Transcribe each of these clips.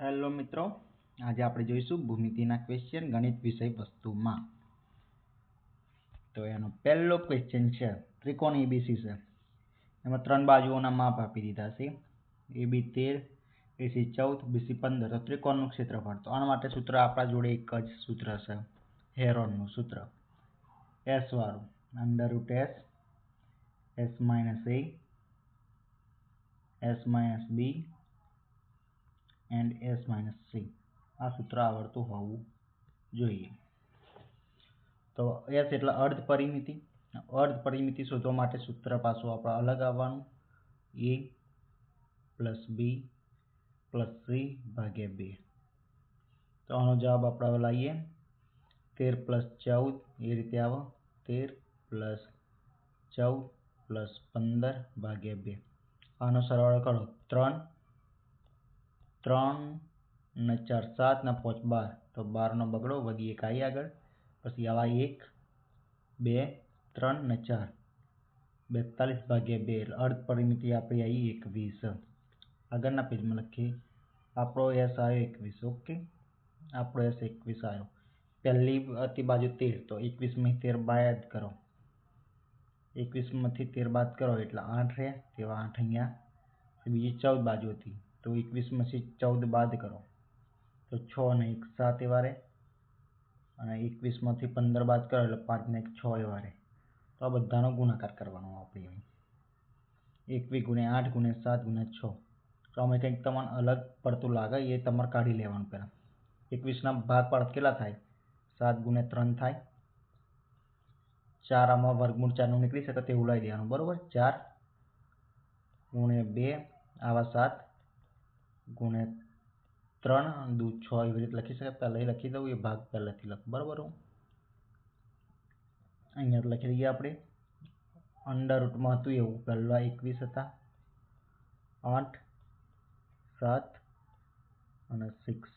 Hello મિત્રો, આજે આપણે જોઈશું ભૂમિતિના ક્વેશ્ચન ગણિત વિષય વસ્તુમાં. તો એનો પહેલો ક્વેશ્ચન છે ત્રિકોણ એબીસી છે. એમાં ત્રણ બાજુઓના માપ આપી દીધા છે. એબી 13, એસી 14, બીસી 15. તો ત્રિકોણનું ક્ષેત્રફળ. તો આના માટે સૂત્ર આપણા જોડે એક જ સૂત્ર છે, હેરોનનું સૂત્ર. એસ વાળું √ s, s - a, s - b and s - c. આ સૂત્ર આવડતું હોવું જોઈએ. તો s એટલે અર્ધ પરિમિતિ. અર્ધ પરિમિતિ શોધવા માટે સૂત્ર પાછું આપણે અલગ આવવાનું, a + b + c ભાગ્યા 2. તો આનો જવાબ આપણે લાવીએ 13 + 14 એ રીતે આવે, 13 + 14 + 15 ભાગ્યા 2. આનો સરવાળો કરો 3 ને 4 7 ને 5 12. તો 12 નો બગડો, વધી એક આવી આગળ, પછી આવા 1 2 3 ને 4, 42 ભાગ્યા 2 એટલે અર્ધ પરિમિતિ આપણી આવી 21. આગળના પેજમાં લખીએ આપણો s આવ્યો 21. ઓકે, આપણો s 21 આવ્યો. પહેલી હતી બાજુ 13, તો 21 માંથી 13 બાદ કરો, 21 માંથી 13 બાદ કરો એટલે 8 રહે, તેવા 8 અહીંયા. બીજી 14 બાજુ હતી, તો 21 માંથી 14 બાદ કરો તો 6 ને 1 7 એવા રહે, અને 21 માંથી 15 બાદ કરો એટલે 5 ને 1 6 એવા રહે. તો આ બધાનો ગુણાકાર કરવાનો આપણે. 21 × 8 × 7 × 6. તો અમે કંઈક તમને અલગ પડતું લાગે એ તમારે કાઢી લેવાનું. પહેલાં 21ના ભાગપાડ કેટલા થાય? 7 × 3 થાય. 4 આમાં વર્ગમૂળ 4નું નીકળી શકે તેવું લઈ દેવાનું, બરાબર. 4 × 2 આવા 7 × 3 દૂ 6 એવી રીતે લખી શકાય. પહેલાં લખી દઉં, એ ભાગ પહેલાંથી લખ, બરાબર. અહીંયા લખી દઈએ આપણે. અંડર રૂટમાં હતું એવું, પહેલાં 21 હતા, 8 7 અને 6.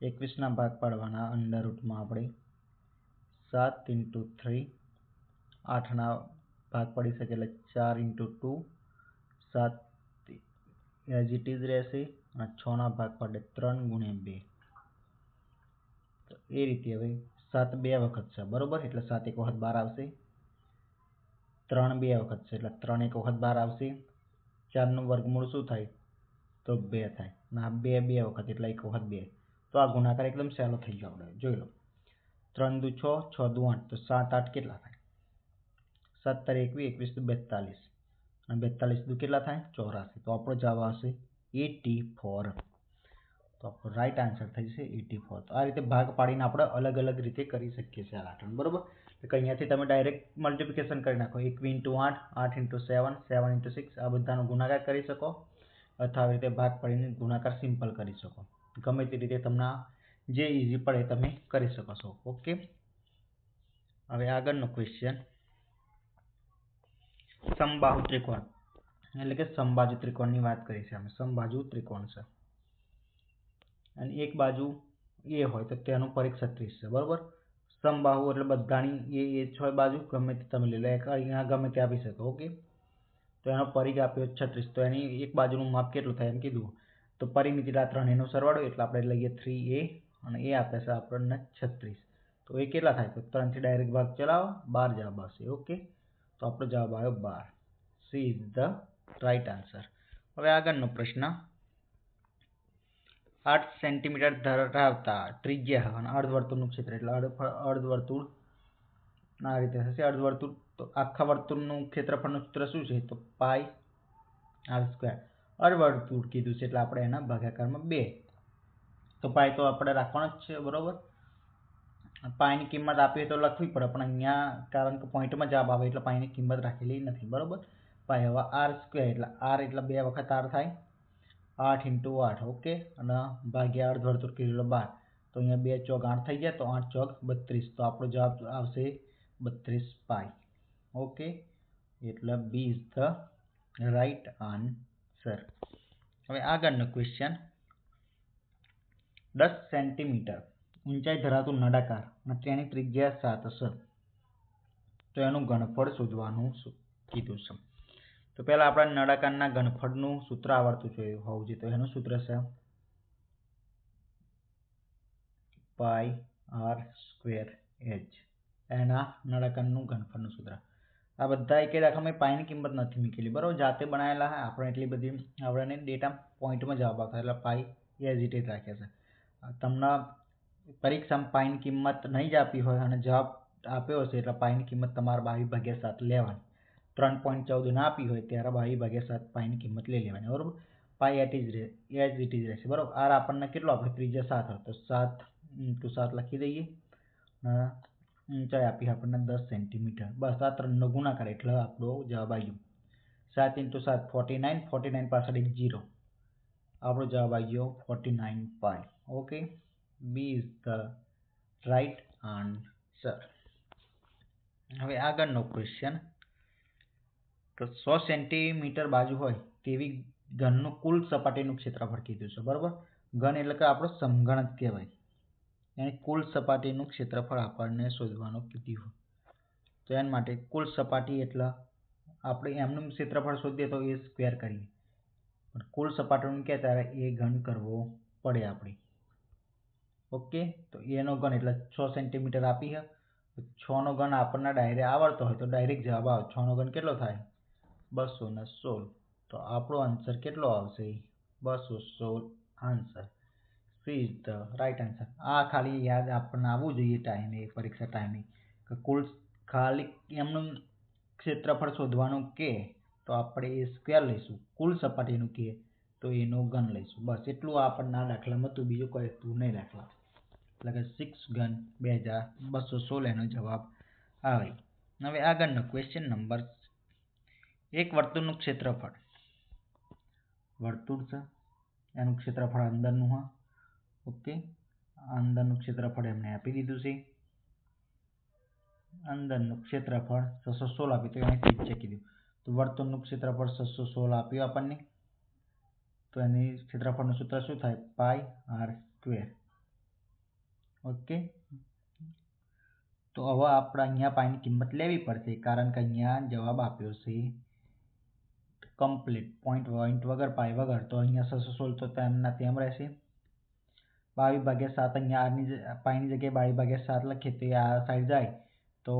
21ના ભાગ પાડવાના અંડર રૂટમાં આપણે 7 × 3, 8ના ભાગ પડી શકે એટલે 4 × 2, 7 એઝ ઇટ ઇઝ રહેશે, અને 6ના ભાગ પાડે 3 × 2. તો એ રીતે હવે 7 બે વખત છે, બરાબર, એટલે 7 એક વખત 12 આવશે. 3 બે વખત છે એટલે 3 એક વખત 12 આવશે. 4નું વર્ગમૂળ શું થાય? તો 2 થાય. ના 2 બે વખત એટલે 1 વખત 2. તો આ ગુણાકાર એકદમ સહેલો થઈ ગયો. આપણે જોઈ લો, 3 દૂ 6, 6 દૂ 8, તો 7 8 કેટલા થાય? 17 21, 21 દૂ 42, અને 42 દૂ કેટલા થાય? 84. તો આપણો જવાબ આવશે 84. તો આપણો રાઈટ આન્સર થઈ જશે 84. તો આ રીતે ભાગ પાડીને આપણે અલગ અલગ રીતે કરી શકીએ છીએ આ આઠમ, બરાબર. તો અહીંયાથી તમે ડાયરેક્ટ મલ્ટિપ્લિકેશન કરી નાખો. 21 × 8, 8 × 7, 7 × 6, આ બધાનો ગુણાકાર કરી શકો, અથવા આવી રીતે ભાગ પાડીને ગુણાકાર સિમ્પલ કરી શકો. ગમે તે રીતે તમને જે ઇઝી પડે તમે કરી શકો છો. ઓકે, હવે આગળનો ક્વેશ્ચન, સમબાહુ ત્રિકોણ એટલે કે સમબાજુ ત્રિકોણની વાત કરી છે અમે. સમબાજુ ત્રિકોણ છે અને એક બાજુ એ હોય તો તેનું પરિઘ 36 છે, બરાબર. સમબાહુ એટલે બધાની એ 6 બાજુ ગમે તે તમે લઈ લો, અહીંયા ગમે તે આપી શકો. ઓકે, તો એનો પરિઘ આપ્યો 36. તો એની એક બાજુનું માપ કેટલું થાય એમ કીધું, તો પરિમિતિ આ ત્રણેયનો સરવાળો, એટલે આપણે લઈએ 3a, અને એ આપે છે આપણને 36. તો એ કેટલા થાય? તો 3થી ડાયરેક્ટ ભાગ ચલાવો, 12 જવાબ આવશે. ઓકે, તો આપણો જવાબ આવ્યો 12. C is the right answer. હવે આગળનો પ્રશ્ન, 8 સેન્ટીમીટર ધરાવતા ત્રિજ્યા અને અર્ધવર્તુળનું ક્ષેત્ર, એટલે અર્ધવર્તુળ આ રીતે થશે. અર્ધવર્તુળ, તો આખા વર્તુળનું ક્ષેત્રફળનું સૂત્ર શું છે? તો πr². અર્ધવર્તુળ કીધું છે એટલે આપણે એના ભાગાકારમાં 2. તો પાઈ તો આપણે રાખવાનો જ છે, બરાબર. પાઈની કિંમત આપીએ તો લખવી પડે, પણ અહીંયા કારણ કે પોઈન્ટમાં જવાબ આવે એટલે પાઈની કિંમત રાખેલી નથી, બરાબર. પાઈ હવે r² એટલે r એટલે 2 વખત r થાય, 8 × 8. ઓકે, અને ભાગ્યા અર્ધવર્તુળ કીધું 12. તો અહીંયા 2 ચોક 8 થઈ ગયા, તો 8 ચોક 32. તો આપણો જવાબ આવશે 32 પાઈ. ઓકે, એટલે B is the right answer. હવે આગળનો ક્વેશ્ચન, 10 સેન્ટીમીટર ઊંચાઈ ધરાવતું નળાકાર અને તેની ત્રિજ્યા 7 છે, તો એનું ઘનફળ શોધવાનું કીધું છે. તો પહેલાં આપણા નળાકારના ઘનફળનું સૂત્ર આવડતું હોવું જોઈએ. તો એનું સૂત્ર છે પાઈ આર સ્ક્વેર એચ એના નળાકારનું ઘનફળનું સૂત્ર. આ બધા એક દાખલામાં પાઈની કિંમત નથી મૂકેલી, બરાબર, જાતે બનાવેલા હોય. આપણે એટલી બધી આપણે ડેટા પોઈન્ટમાં જવાબ આવતા એટલે પાઈ એઝ ઇટ ઇઝ રાખ્યા છે. તમને પરીક્ષામાં પાઈની કિંમત નહીં જ આપી હોય અને જવાબ આપ્યો હશે એટલે પાઈની કિંમત તમારે 22/7 લેવાની. 3.14 ના આપી હોય ત્યારે 22/7 પાઈની કિંમત લઈ લેવાની, બરાબર. પાઈ એઝ ઇટ ઇઝ રહેશે, બરાબર. આર આપણને કેટલો આપણે ત્રિજ્યા 7 હોય તો 7 × 7 લખી દઈએ. ઊંચાઈ આપી આપણને 10 સેન્ટીમીટર. બસ આ 3નો ગુણાકાર એટલે આપણો જવાબ આવી ગયો 7 × 7 49. 49 પાછળ એક 0. આપણો જવાબ આવી ગયો 49 pi. Okay, B is the right answer. હવે આગળનો ક્વેશ્ચન, તો 100 સેન્ટીમીટર બાજુ હોય તેવી ઘનનું કુલ સપાટીનું ક્ષેત્રફળ કીધું છે, બરાબર. ઘન એટલે કે આપણો સમઘન જ કહેવાય. એની કુલ સપાટીનું ક્ષેત્રફળ આપણને શોધવાનું કીધું હોય તો એના માટે કુલ સપાટી એટલે આપણે એમનું ક્ષેત્રફળ શોધીએ તો એ સ્ક્વેર કરીએ, પણ કુલ સપાટીનું કહે ત્યારે એ ઘન કરવો પડે આપણે. ઓકે, તો એનો ઘન એટલે 6 સેન્ટીમીટર આપી છે. 6નો ઘન આપણને ડાયરેક્ટ આવડતો હોય તો ડાયરેક્ટ જવાબ આવે. 6નો ઘન કેટલો થાય? 216. તો આપણો આન્સર કેટલો આવશે? 216 answer. C is the right answer. આ ખાલી યાદ આપણને આવવું જોઈએ ટાઈમે, પરીક્ષા ટાઈમે, કે કુલ ખાલી એમનું ક્ષેત્રફળ શોધવાનું કે તો આપણે એ સ્ક્વેર લઈશું, કુલ સપાટીનું કે તો એનો ઘન લઈશું. બસ એટલું આપણને આ દાખલામાં હતું, બીજું કોઈ હતું નહીં દાખલા. એટલે કે 6 ઘન 2216 એનો જવાબ આવે. હવે આગળનો ક્વેશ્ચન નંબર, એક વર્તુળનું ક્ષેત્રફળ, વર્તુળ છે એનું ક્ષેત્રફળ અંદરનું હા. ઓકે, અંદરનું ક્ષેત્રફળ એમને આપી દીધું છે. અંદરનું ક્ષેત્રફળ 616 આપ્યું તો એને ત્રિજ્યા કીધું. તો વર્તુળનું ક્ષેત્રફળ 616 આપ્યું આપણને, તો એની ક્ષેત્રફળનું સૂત્ર શું થાય? પાઈ આર સ્ક્વેર. ઓકે, તો હવે આપણે અહીંયા પાઈની કિંમત લેવી પડશે કારણ કે અહીંયા જવાબ આપ્યો છે કમ્પ્લીટ પોઈન્ટ વગર પાઈ વગર, તો અહીંયા 616 તો તેમના તેમ રહેશે. 22/7 અહીંયા આરની પાઈની જગ્યાએ 22/7 લખીએ તો આ સાઈડ જાય તો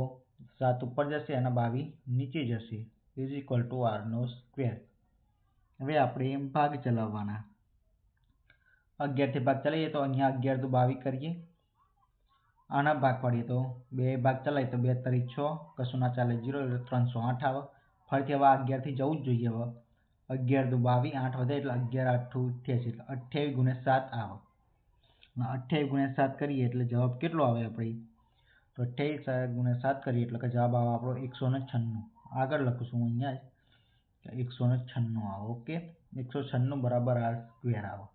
7 ઉપર જશે અને 22 નીચે જશે, ઇઝ ઇક્વલ ટુ આરનો સ્ક્વેર. હવે આપણે ભાગ ચલાવવાના. 11થી ભાગ ચલાવીએ તો અહીંયા 11 × 22 કરીએ. આના ભાગ પાડીએ તો 2 ભાગ ચલાવીએ તો 2 × 3 = 6, કશું ના ચાલે 0 એટલે 308 આવે. ફરીથી હવે 11થી જવું જ જોઈએ. હવે 11 × 22, 8 વધે એટલે 11 × 8 = 88, 28 × 7 આવે. 28 × 7 કરીએ એટલે જવાબ કેટલો આવે આપણે? તો 28 × 7 કરીએ એટલે કે જવાબ આવે આપણો 196. આગળ લખું અહીંયા જ 196 આવે. ઓકે, 196 બરાબર આર સ્ક્વેર આવે.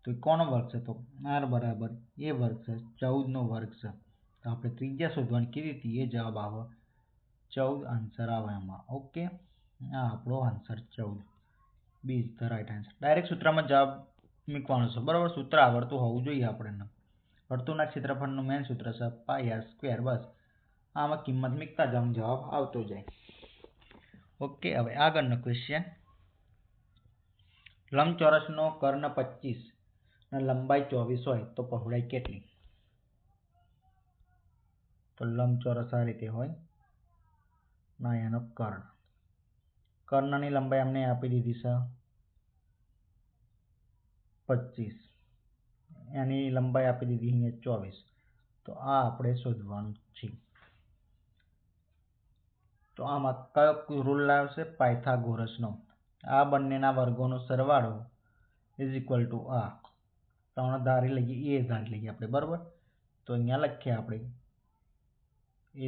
તો કોનો વર્ગ છે? તો આર બરાબર એ વર્ગ છે, 14નો વર્ગ છે. તો આપણે ત્રિજ્યા શોધવાની કીધી હતી, એ જવાબ આવે 14 આન્સર આવે એમાં. ઓકે, આ આપણો answer 14. B is the right answer. Direct સૂત્રમાં જવાબ મૂકવાનો છે, બરાબર. સૂત્ર આવડતું હોવું જોઈએ આપણને. વર્તુળના ક્ષેત્રફળનું મેઇન સૂત્ર છે પાઈ આર સ્ક્વેર. બસ આમાં કિંમત મૂકતા જાવ, જવાબ આવતો જાય. ઓકે, હવે આગળનો ક્વેશ્ચન, લંબચોરસનો કર્ણ 25 અને લંબાઈ 24 હોય તો પહોળાઈ કેટલી? તો લંબચોરસ આ રીતે હોય ના, એનો કર્ણની લંબાઈ અમને આપી દીધી છે 25, એની લંબાઈ આપી દીધી અહીંયા 24. તો આ આપણે શોધવાનું છે. તો આમાં કયો રૂલ લાવશે? પાયથાગોરસનો. આ બંનેના વર્ગોનો સરવાળો ઇઝ ઇક્વલ ટુ આ 3 ધારી લઈએ, એ ધારી લઈએ આપણે, બરાબર. તો અહીંયા લખીએ આપણે a²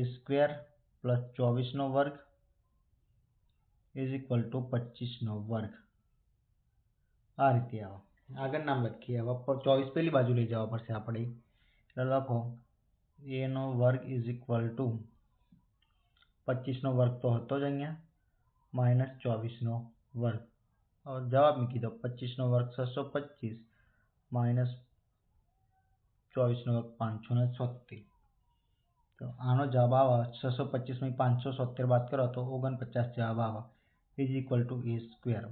+ 24નો વર્ગ ઇઝ ઇક્વલ ટુ 25નો વર્ગ. આ રીતે આવે. આગળ નામ લખીએ. હવે 24 પેલી બાજુ લઈ જવા પડશે આપણે, એટલે લખો a² ઇઝ ઇક્વલ ટુ 25નો વર્ગ તો હતો જ અહીંયા, -24નો વર્ગ. હવે જવાબ મૂકી દો. 25નો વર્ગ 625 -24નો વર્ગ 576. તો આનો જવાબ આવે 625 માંથી 576 બાદ કરો તો 49 જવાબ આવે, ઇઝ ઇક્વલ ટુ a²,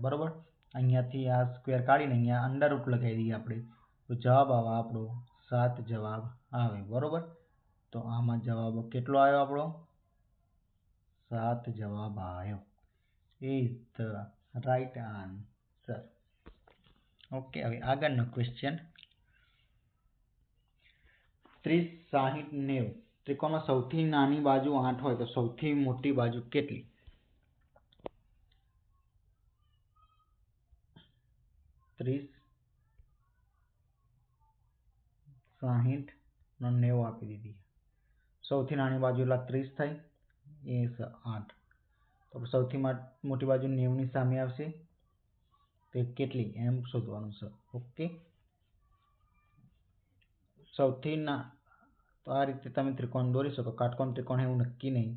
બરાબર. અહીંયાથી આ સ્ક્વેર કાઢીને અહીંયા અંડર રૂટ લગાવી દઈએ આપણે, તો જવાબ આવે આપણો 7 જવાબ આવે, બરોબર. તો આમાં જવાબ કેટલો આવ્યો આપણો? 7 જવાબ આવ્યો. Is the right answer. Okay, હવે આગળનો ક્વેશ્ચન. 30, 60, 90 ત્રિકોણમાં સૌથી નાની બાજુ 8 હોય તો સૌથી મોટી બાજુ કેટલી? 30, 60 અને 90 આપી દીધી. સૌથી નાની બાજુ એટલે 30 થાય, એ 8. તો સૌથી મોટી બાજુ 90 ની સામે આવશે, તે કેટલી એમ શોધવાનું છે. ઓકે, સૌથી તો આ રીતે તમે ત્રિકોણ દોરી શકો. કાટકોણ ત્રિકોણ એવું નક્કી નહીં,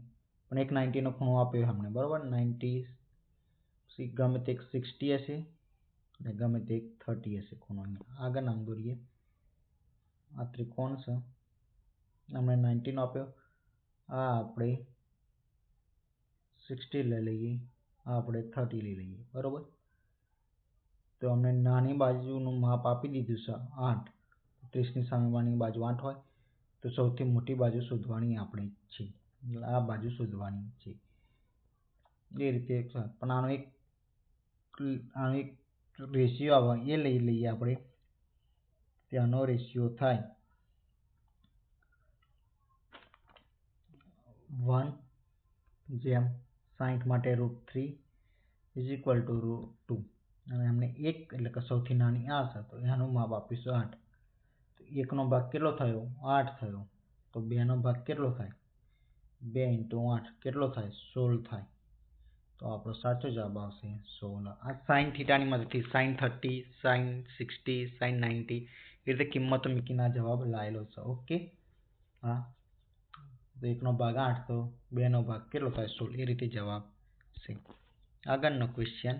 પણ એક 90 નો ખૂણો આપ્યો અમને, બરોબર. 90 ગમે તે 60 હશે અને ગમે તે 30 હશે ખૂણો. આગળ નામ દોરીએ. આ ત્રિકોણ છે, અમને 90 નો આપ્યો. આ આપણે 60 લઈ લઈએ, આ આપણે 30 લઈ લઈએ, બરોબર. તો અમને નાની બાજુનું માપ આપી દીધું છે 8. 30 ની સામેની બાજુ 8 હોય તો સૌથી મોટી બાજુ શોધવાની આપણે છે, આ બાજુ શોધવાની છે. એ રીતે પણ આનો એક રેશિયો આવે, એ લઈ લઈએ આપણે. ત્યાંનો રેશિયો થાય 1/60 માટે √3 = √2. અને અમને 1 એટલે કે સૌથી નાની આ છે, તો એનું માપ આપીશું 8. તો 1 નો ભાગ કેટલો થયો? 8 થયો. તો 2 નો ભાગ કેટલો થાય? 2 × 8 કેટલો થાય? 16 થાય. તો આપણો સાચો જવાબ આવશે 16. આ sin થીટાની મદદથી sin 30, sin 60, sin 90 એ રીતે કિંમતો મૂકીને આ જવાબ લાવેલો છે. ઓકે, હા. તો 1 નો ભાગ 8, તો 2 નો ભાગ કેટલો થાય? 16. એ રીતે જવાબ છે. આગળનો ક્વેશ્ચન.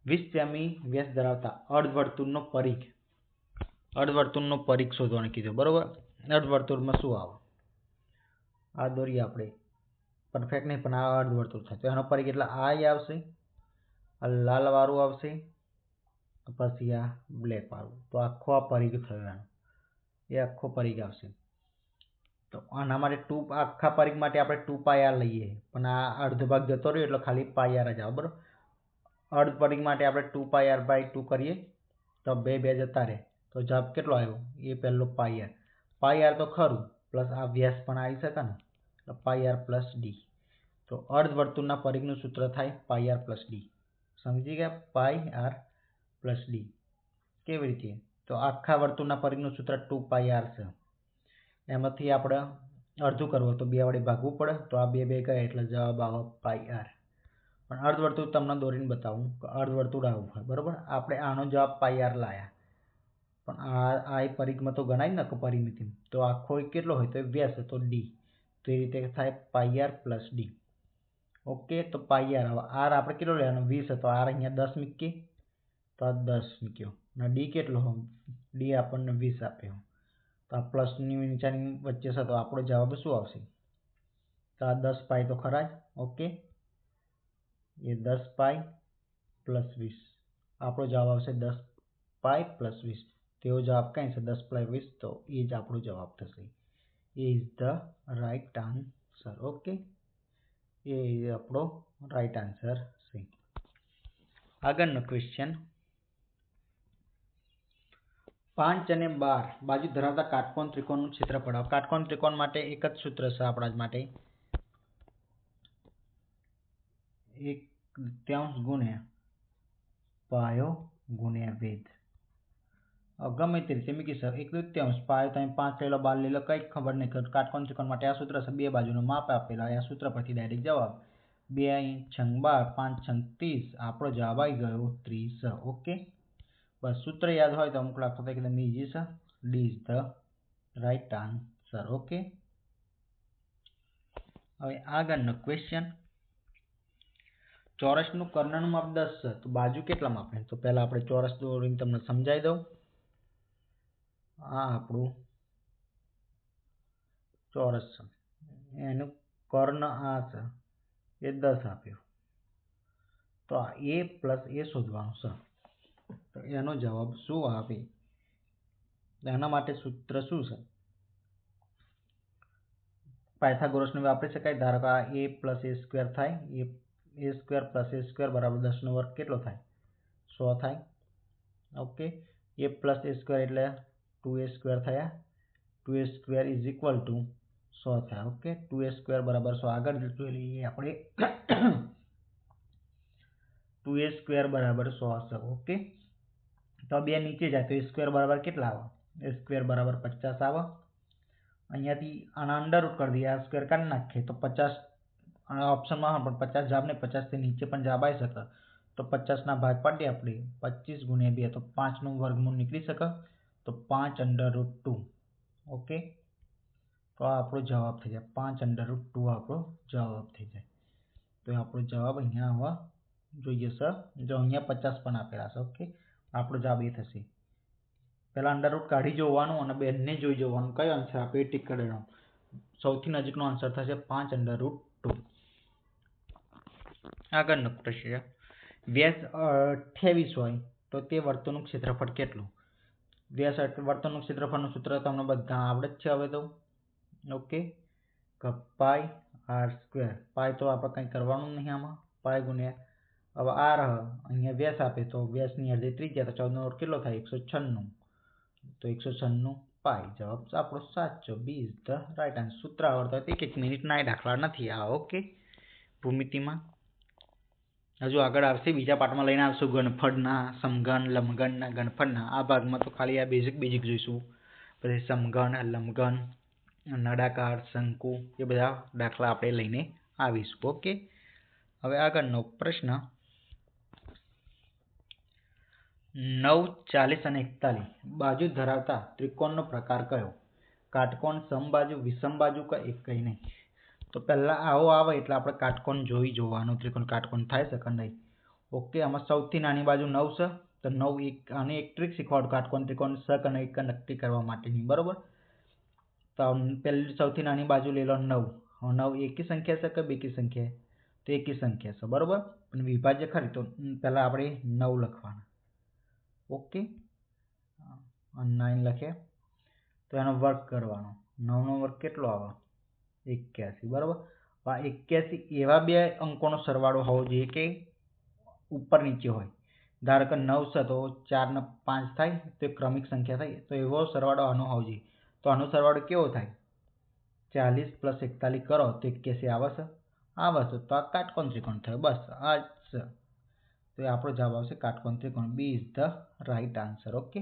20 સેમી વ્યાસ ધરાવતા અર્ધવર્તુળનો પરિઘ શોધવાનું કીધું, બરોબર. અર્ધવર્તુળમાં શું આવે? આ દોરીએ આપણે. પરફેક્ટ નહીં, પણ આ અર્ધવર્તુળ થાય તો એનો પરિઘ એટલે આ આવશે, આ લાલ વાળું આવશે, પછી આ બ્લેક વાળું. તો આખો આ પરિઘ થયો એનો, એ આખો પરિઘ આવશે. તો આના માટે આખા પરિઘ માટે આપણે 2πr લઈએ, પણ આ અડધો ભાગ જતો રહ્યો એટલે ખાલી πr જ આવે, બરોબર. અર્ધ પરિઘ માટે આપણે 2πr/2 કરીએ તો 2 જતા રહે, તો જવાબ કેટલો આવ્યો? એ પહેલો πr. πr તો ખરું, પ્લસ આ વ્યાસ પણ આવી શકે ને, તો πr + d. તો અર્ધવર્તુળના પરિઘનું સૂત્ર થાય πr + d. સમજી ગયા? πr + d. કેવી રીતે? તો આખા વર્તુળના પરિઘનું સૂત્ર 2πr છે. એમાંથી આપણે અડધું કરવું તો 2 વડે ભાગવું પડે, તો આ 2 ગયા એટલે જવાબ આવે πr. પણ અર્ધવર્તુળ તમને દોરીને બતાવું કે અર્ધવર્તુળ આવું હોય, બરોબર. આપણે આનો જવાબ πr લાયા, પણ આ પરિઘમાં તો ગણાય ને પરિમિતિ. તો આખો કેટલો હોય? તો વ્યાસ તો d. તો એ રીતે થાય πr + d. ઓકે, તો πr હવે r આપણે કેટલો લેવાનો? 20, તો r અહીંયા 10 મૂકીએ, તો આ 10 મૂક્યો. અને d કેટલો? d આપણને 20 આપ્યો. તો આ પ્લસની નીચાની વચ્ચે છે, તો આપણો જવાબ શું આવશે? તો આ 10π તો ખરા જ. ઓકે, એ 10π + 20. આપણો જવાબ આવશે 10π + 20. તેવો જવાબ કઈ છે? 10 + 20. તો એ જ આપણો જવાબ થશે. A is the right answer. Okay, A આપણો રાઈટ આન્સર છે. આગળનો ક્વેશ્ચન. 5 અને 12 બાજુ ધરાવતા કાટકોણ ત્રિકોણનું ક્ષેત્રફળ. કાટકોણ ત્રિકોણ માટે એક જ સૂત્ર છે આપણા માટે, 1/3 પાયો ગુણ્યા વેધ. ગમે તે રીતે મૂકી શકો. 1/3 પાયો તમે 5 લઈ લો, 12 લઈ લો, કંઈ ખબર નહીં. કાટકોણ ત્રિકોણ માટે આ સૂત્ર છે. બે બાજુનો માપ આપેલા, આ સૂત્ર પરથી ડાયરેક્ટ જવાબ. 2×12 5×30. આપણો જવાબ આવી ગયો 30. ઓકે, બસ સૂત્ર યાદ હોય તો અમુક લાગતો એકદમ ઈઝી છે. D is the right answer. Okay, હવે આગળનો ક્વેશ્ચન. ચોરસનું કર્ણનું માપ 10 છે, તો બાજુ કેટલા માપે? તો પહેલા આપણે ચોરસ દોરીને તમને સમજાવી દઉં. આ આપણું ચોરસ છે, એનું કર્ણ આ છે, એ 10 આપ્યો. તો આ a + a શોધવાનું છે. તો એનો જવાબ શું આવે? એના માટે સૂત્ર શું છે? પાયથાગોરસને વાપરી શકાય. ધારો કે આ a પ્લસ a સ્ક્વેર થાય, a square plus a square બરાબર 10 નો વર્ગ કેટલો થાય? 100 થાય. Okay, a plus a square એટલે 2a સ્ક્વેર થયા. 2a square is equal to 100 થાય. ઓકે, 2a સ્ક્વેર બરાબર 100. આગળ જોઈ લઈએ આપણે. 2a સ્ક્વેર બરાબર 100 હશે. ઓકે, તો બે નીચે જાય તો a સ્ક્વેર બરાબર કેટલા આવે? a સ્ક્વેર બરાબર 50 આવે. અહીંયાથી આના અંડર રૂટ કરી દઈએ, આ સ્ક્વેર કાઢી નાખીએ તો 50 ઓપ્શનમાં પણ 50 જવાબ ને 50 થી નીચે પણ જવાબ આવી શકે. તો 50 ના ભાગ પાડીએ આપણે. 25 ગુણ્યા 2 તો 5 નું વર્ગમૂળ નીકળી શકે. તો 5√2. ઓકે, તો આ આપણો જવાબ થઈ જાય. 5√2 આપણો જવાબ થઈ જાય. તો આપણો જવાબ અહીંયા આવવા જોઈએ સર. જો અહીંયા 50 પણ આપેલા છે. ઓકે, આપણો જવાબ એ થશે. પહેલા અંડરરૂટ કાઢી જોવાનું અને બેનને જોઈ જોવાનું કયો આન્સર આપે એ ટીક કરી દેવાનું. સૌથી નજીકનો આન્સર થશે 5√2. આગળનો પ્રશ્ન, વ્યાસ 28 હોય તો તે વર્તુળનું ક્ષેત્રફળ કેટલું? વ્યાસ વર્તુળનું ક્ષેત્રફળનું સૂત્ર તમને બધા આવડે જ છે હવે તો. ઓકે, પાઈ આર સ્ક્વેર. પાઈ તો આપણે કંઈ કરવાનું નહીં આમાં. પાઈ ગુણ્યા હવે આર અહીંયા વ્યાસ આપે તો વ્યાસની અડધી ત્રિજ્યા તો 14 નો વર્ગ કેટલો થાય? 196. તો 196 પાઈ. જવાબ આપણો સાચો. B is the right answer. સૂત્ર આવડતા હોય તો 1 મિનિટના દાખલા નથી આ. ઓકે, ભૂમિતિમાં હજુ આગળ આવશે. બીજા પાર્ટમાં લઈને આવશું ઘનફળના, સમઘન, લંબઘનના, ઘનફળના. આ ભાગમાં તો ખાલી આ બેઝિક જોઈશું. પછી સમઘન, લંબઘન, નળાકાર, શંકુ એ બધા દાખલા આપણે લઈને આવીશું. ઓકે, હવે આગળનો પ્રશ્ન, 9, 40 અને 41 બાજુ ધરાવતા ત્રિકોણનો પ્રકાર કયો? કાટકોણ, સમબાજુ, વિષમબાજુ કે એક કઈ નહીં? તો પહેલા આવો આવે એટલે આપણે કાટકોણ જોઈ જોવાનું. ત્રિકોણ કાટકોણ થાય છે કે નહીં. ઓકે, આમાં સૌથી નાની બાજુ 9 છે. તો 9 આની એક ટ્રીક શીખવાડું કાટકોણ ત્રિકોણ છે કે નહીં નક્કી કરવા માટેની. બરોબર, તો પહેલી સૌથી નાની બાજુ લઈ લો 9. 9 એકી સંખ્યા છે કે બેકી સંખ્યા? તો એકી સંખ્યા છે. બરોબર, અને વિભાજ્ય ખરી તો પહેલા આપણે 9 લખવાના. ઓકે, 9 લખે તો એનો વર્ગ કરવાનો. 9 નો વર્ગ કેટલો આવે? 81. બરોબર, આ 81 એવા બે અંકોનો સરવાળો હોવો જોઈએ કે ઉપર નીચે હોય. ધારો કે 9 છે તો 4 ને 5 થાય તો ક્રમિક સંખ્યા થાય. તો એવો સરવાળો આનો હોવો જોઈએ. તો આનો સરવાળો કેવો થાય? 40 + 41 કરો તો 81 આવે છે. તો આ કાટકોણ ત્રિકોણ થયો. બસ આ જ છે. તો આપણો જવાબ આવશે કાટકોણ ત્રિકોણ. B is the right answer. Okay,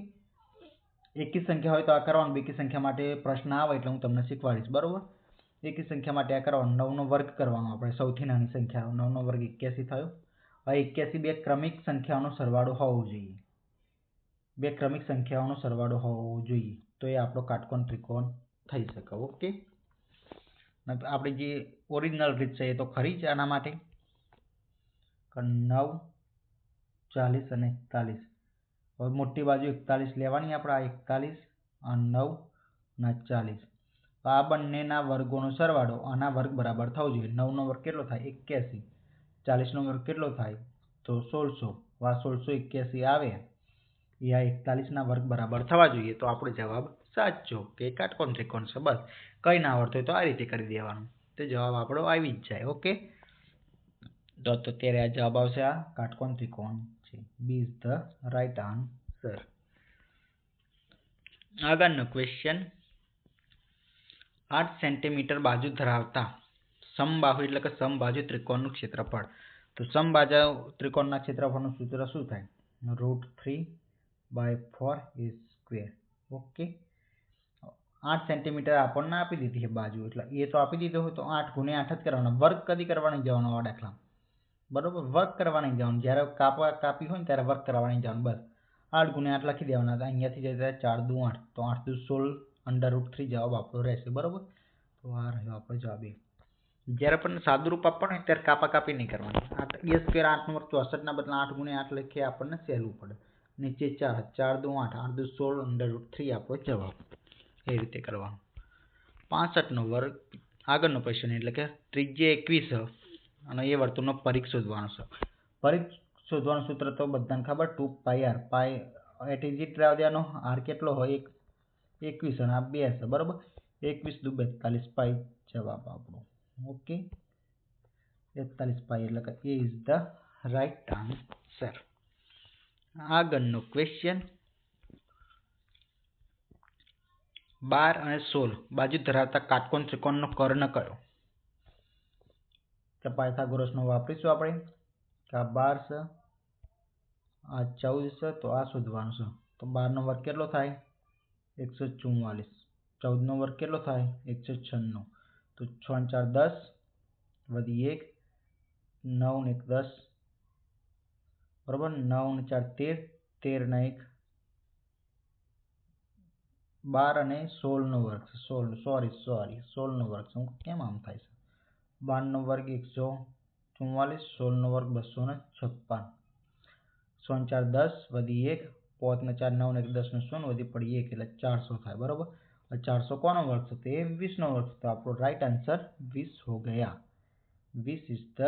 એકી સંખ્યા હોય તો આ કરવાનું. બેકી સંખ્યા માટે પ્રશ્ન આવે એટલે હું તમને શીખવાડીશ. બરોબર, એકી સંખ્યા માટે આ કરવાનું. 9 નો વર્ગ કરવાનો. આપણે સૌથી નાની સંખ્યા 9 નો વર્ગ 81 થયો. હવે 81 બે ક્રમિક સંખ્યાઓનો સરવાળો હોવો જોઈએ. બે ક્રમિક સંખ્યાઓનો સરવાળો હોવો જોઈએ તો એ આપણો કાટકોણ ત્રિકોણ થઈ શકે. ઓકે, આપણી જે ઓરિજિનલ રીત છે એ તો ખરી જ આના માટે. 9, 40 અને 41. હવે મોટી બાજુ 41 લેવાની. આપણે આ 41 આ 9 ના 40. આ બંનેના વર્ગોનો સરવાળો આના વર્ગ બરાબર થવો જોઈએ. 9 નો વર્ગ કેટલો થાય? 81. 40 નો વર્ગ કેટલો થાય? તો 1600. આ 1681 આવે એ આ 41 ના વર્ગ બરાબર થવા જોઈએ. તો આપણો જવાબ સાચો કે કાટકોણ ત્રિકોણ છે. બસ કંઈ ના આવડતું હોય તો આ રીતે કરી દેવાનું. તો જવાબ આપણો આવી જ જાય. ઓકે, તો ત્યારે આ જવાબ આવશે આ કાટકોણ ત્રિકોણ છે. B is the right answer. આગળનો ક્વેશ્ચન, 8 સેન્ટીમીટર બાજુ ધરાવતા સમબાહુ એટલે કે સમબાજુ ત્રિકોણનું ક્ષેત્રફળ. તો સમબાજુ ત્રિકોણના ક્ષેત્રફળનું સૂત્ર શું થાય? √3/4a². ઓકે, 8 સેન્ટીમીટર આપણને આપી દીધી છે બાજુ, એટલે એ તો આપી દીધો હોય તો 8 ગુણ્યા 8 જ કરવાનો. વર્ગ કદી કરવા નહીં જવાનો આ દાખલા. બરોબર, વર્ગ કરવા નહીં જવાનું. જ્યારે કાપી હોય ને ત્યારે વર્ગ કરવા નહીં જવાનું. બસ 8 ગુણ્યા 8 લખી દેવાના. અહીંયાથી જતા 4 દુ 8 તો 8 દુ 16 √3 જવાબ આપણો રહેશે. બરોબર, તો આ રહ્યો આપણો જવાબ. જ્યારે પણ સાદું રૂપ આપવાનું હોય ત્યારે કાપી નહીં કરવાનું. a² 8 નો વર્ગ 64 ના બદલે 8 ગુણ્યા 8 લખીએ આપણને સહેલું પડે. નીચે 4 4 દુ 8 8 દુ 16 √3 આપણો જવાબ. એ રીતે કરવાનું. 65 નો વર્ગ. આગળનો ક્વેશ્ચન એટલે કે ત્રિજ્યા 21 અને એ વર્તુળનો પરિઘ શોધવાનો છે. પરિઘ શોધવાનું સૂત્ર તો બધાને ખબર, 2πr. Pi at is it રહેવા દેવાનો. આર કેટલો હોય? 1. 21 અને આ 2 છે બરાબર. 21 દુ 42 પાઈ જવાબ આપણો. ઓકે, 42 પાઈ એટલે કે એ ઇઝ ધ રાઈટ આન્સર. આગળનો ક્વેશ્ચન, 12 અને 16 બાજુ ધરાવતા કાટકોણ ત્રિકોણનો કર્ણ કયો? તો પાયથાગોરસનો વાપરીશું આપણે કે આ 12 છે, આ 14 છે, તો આ શોધવાનું છે. તો 12 નો વર્ગ કેટલો થાય? 144. 14 નો વર્ગ કેટલો થાય? 196. તો 6 4 10 વધી 1, 9 ને 1 10 બરાબર. 9 ને 4 13, 13 ને 1 12 અને 16 નો વર્ગ છે. 16 નો વર્ગ છે. હું કેમ આમ થાય છે? 12 નો વર્ગ 144, 16 નો વર્ગ 256. 6 4 10 વધી 1, 5 ને 4 9 ને 1 10 ને 0 વધી પડી 1 એટલે 400 થાય બરાબર. 400 કોનો વર્ગ છે? તે 20 નો વર્ગ છે. તો આપણો રાઈટ આન્સર 20 हो गया. 20 is the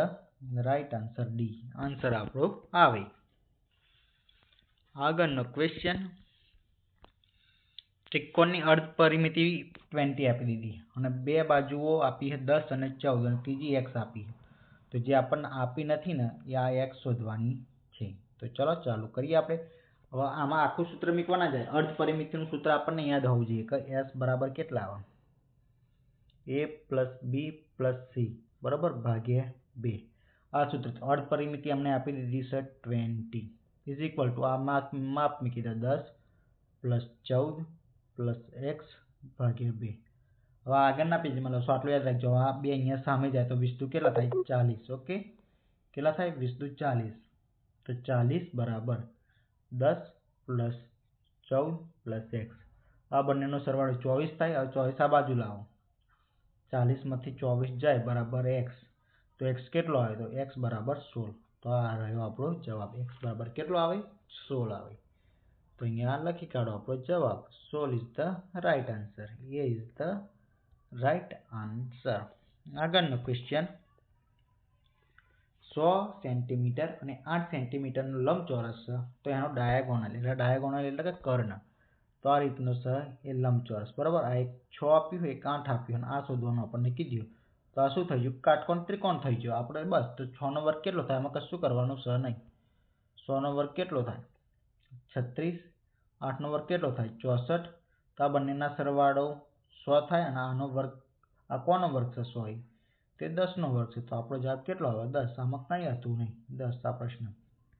right answer. D answer આપણો આવે. આગળનો ક્વેશ્ચન, ત્રિકોણની અર્ધ પરિમિતિ 20 આપી દીધી અને બે બાજુઓ આપી છે 10 અને 14 અને ત્રીજી x આપી છે. તો જે આપણને આપી નથી ને એ આ x શોધવાની છે. તો ચલો ચાલુ કરીએ આપણે. હવે આમાં આખું સૂત્ર મૂકવાના જાય. અર્ધ પરિમિતિનું સૂત્ર આપણને યાદ હોવું જોઈએ કે s બરાબર કેટલા આવે? a plus b plus c બરાબર ભાગ્યા 2. આ સૂત્ર અર્ધ પરિમિતિ અમને આપી દીધી છે 20 ઇઝ ઇક્વલ ટુ આ માપ મૂકી દે 10 પ્લસ 14 પ્લસ x ભાગ્યા 2. હવે આગળના પેજમાં લખો. આટલું યાદ રાખજો. આ બે અહીંયા સામે જાય તો 20 કેટલા થાય? 40. ઓકે, કેટલા થાય? 20 40. તો 40 બરાબર 10 પ્લસ 14 પ્લસ x. આ બંનેનો સરવાળો 24 થાય. હવે 24 આ બાજુ લાવો. 40 માંથી 24 જાય બરાબર x. તો x કેટલો આવે? તો x બરાબર 16. તો આ રહ્યો આપણો જવાબ. x બરાબર કેટલો આવે? 16 આવે. તો અહીંયા લખી કાઢો આપણો જવાબ. 16 is the right answer. A is the right answer. આગળનો ક્વેશ્ચન, 100 સેન્ટીમીટર અને 8 સેન્ટીમીટરનો લંબચોરસ છે. તો એનો ડાયાગોનલ એટલે કે કર્ણ. તો આ રીતનો છે એ લંબચોરસ બરાબર. આ એક 6 આપ્યું, એક 8 આપ્યું અને આ શોધવાનું આપણને કીધું. તો આ શું થઈ ગયું? કાટકોણ ત્રિકોણ થઈ ગયો આપણે. બસ. તો 6 નો વર્ગ કેટલો થાય? આમાં કશું કરવાનું છે નહીં. 100 નો વર્ગ કેટલો થાય? 36. 8 નો વર્ગ કેટલો થાય? 64. તો આ બંનેના સરવાળો 100 થાય અને આનો વર્ગ, આ કોનો વર્ગ છે? 100. તે 10 નો વર્ગ છે. તો આપણો જવાબ કેટલો આવે? 10. આમાં કંઈ હતું નહીં. 10 આ પ્રશ્ન.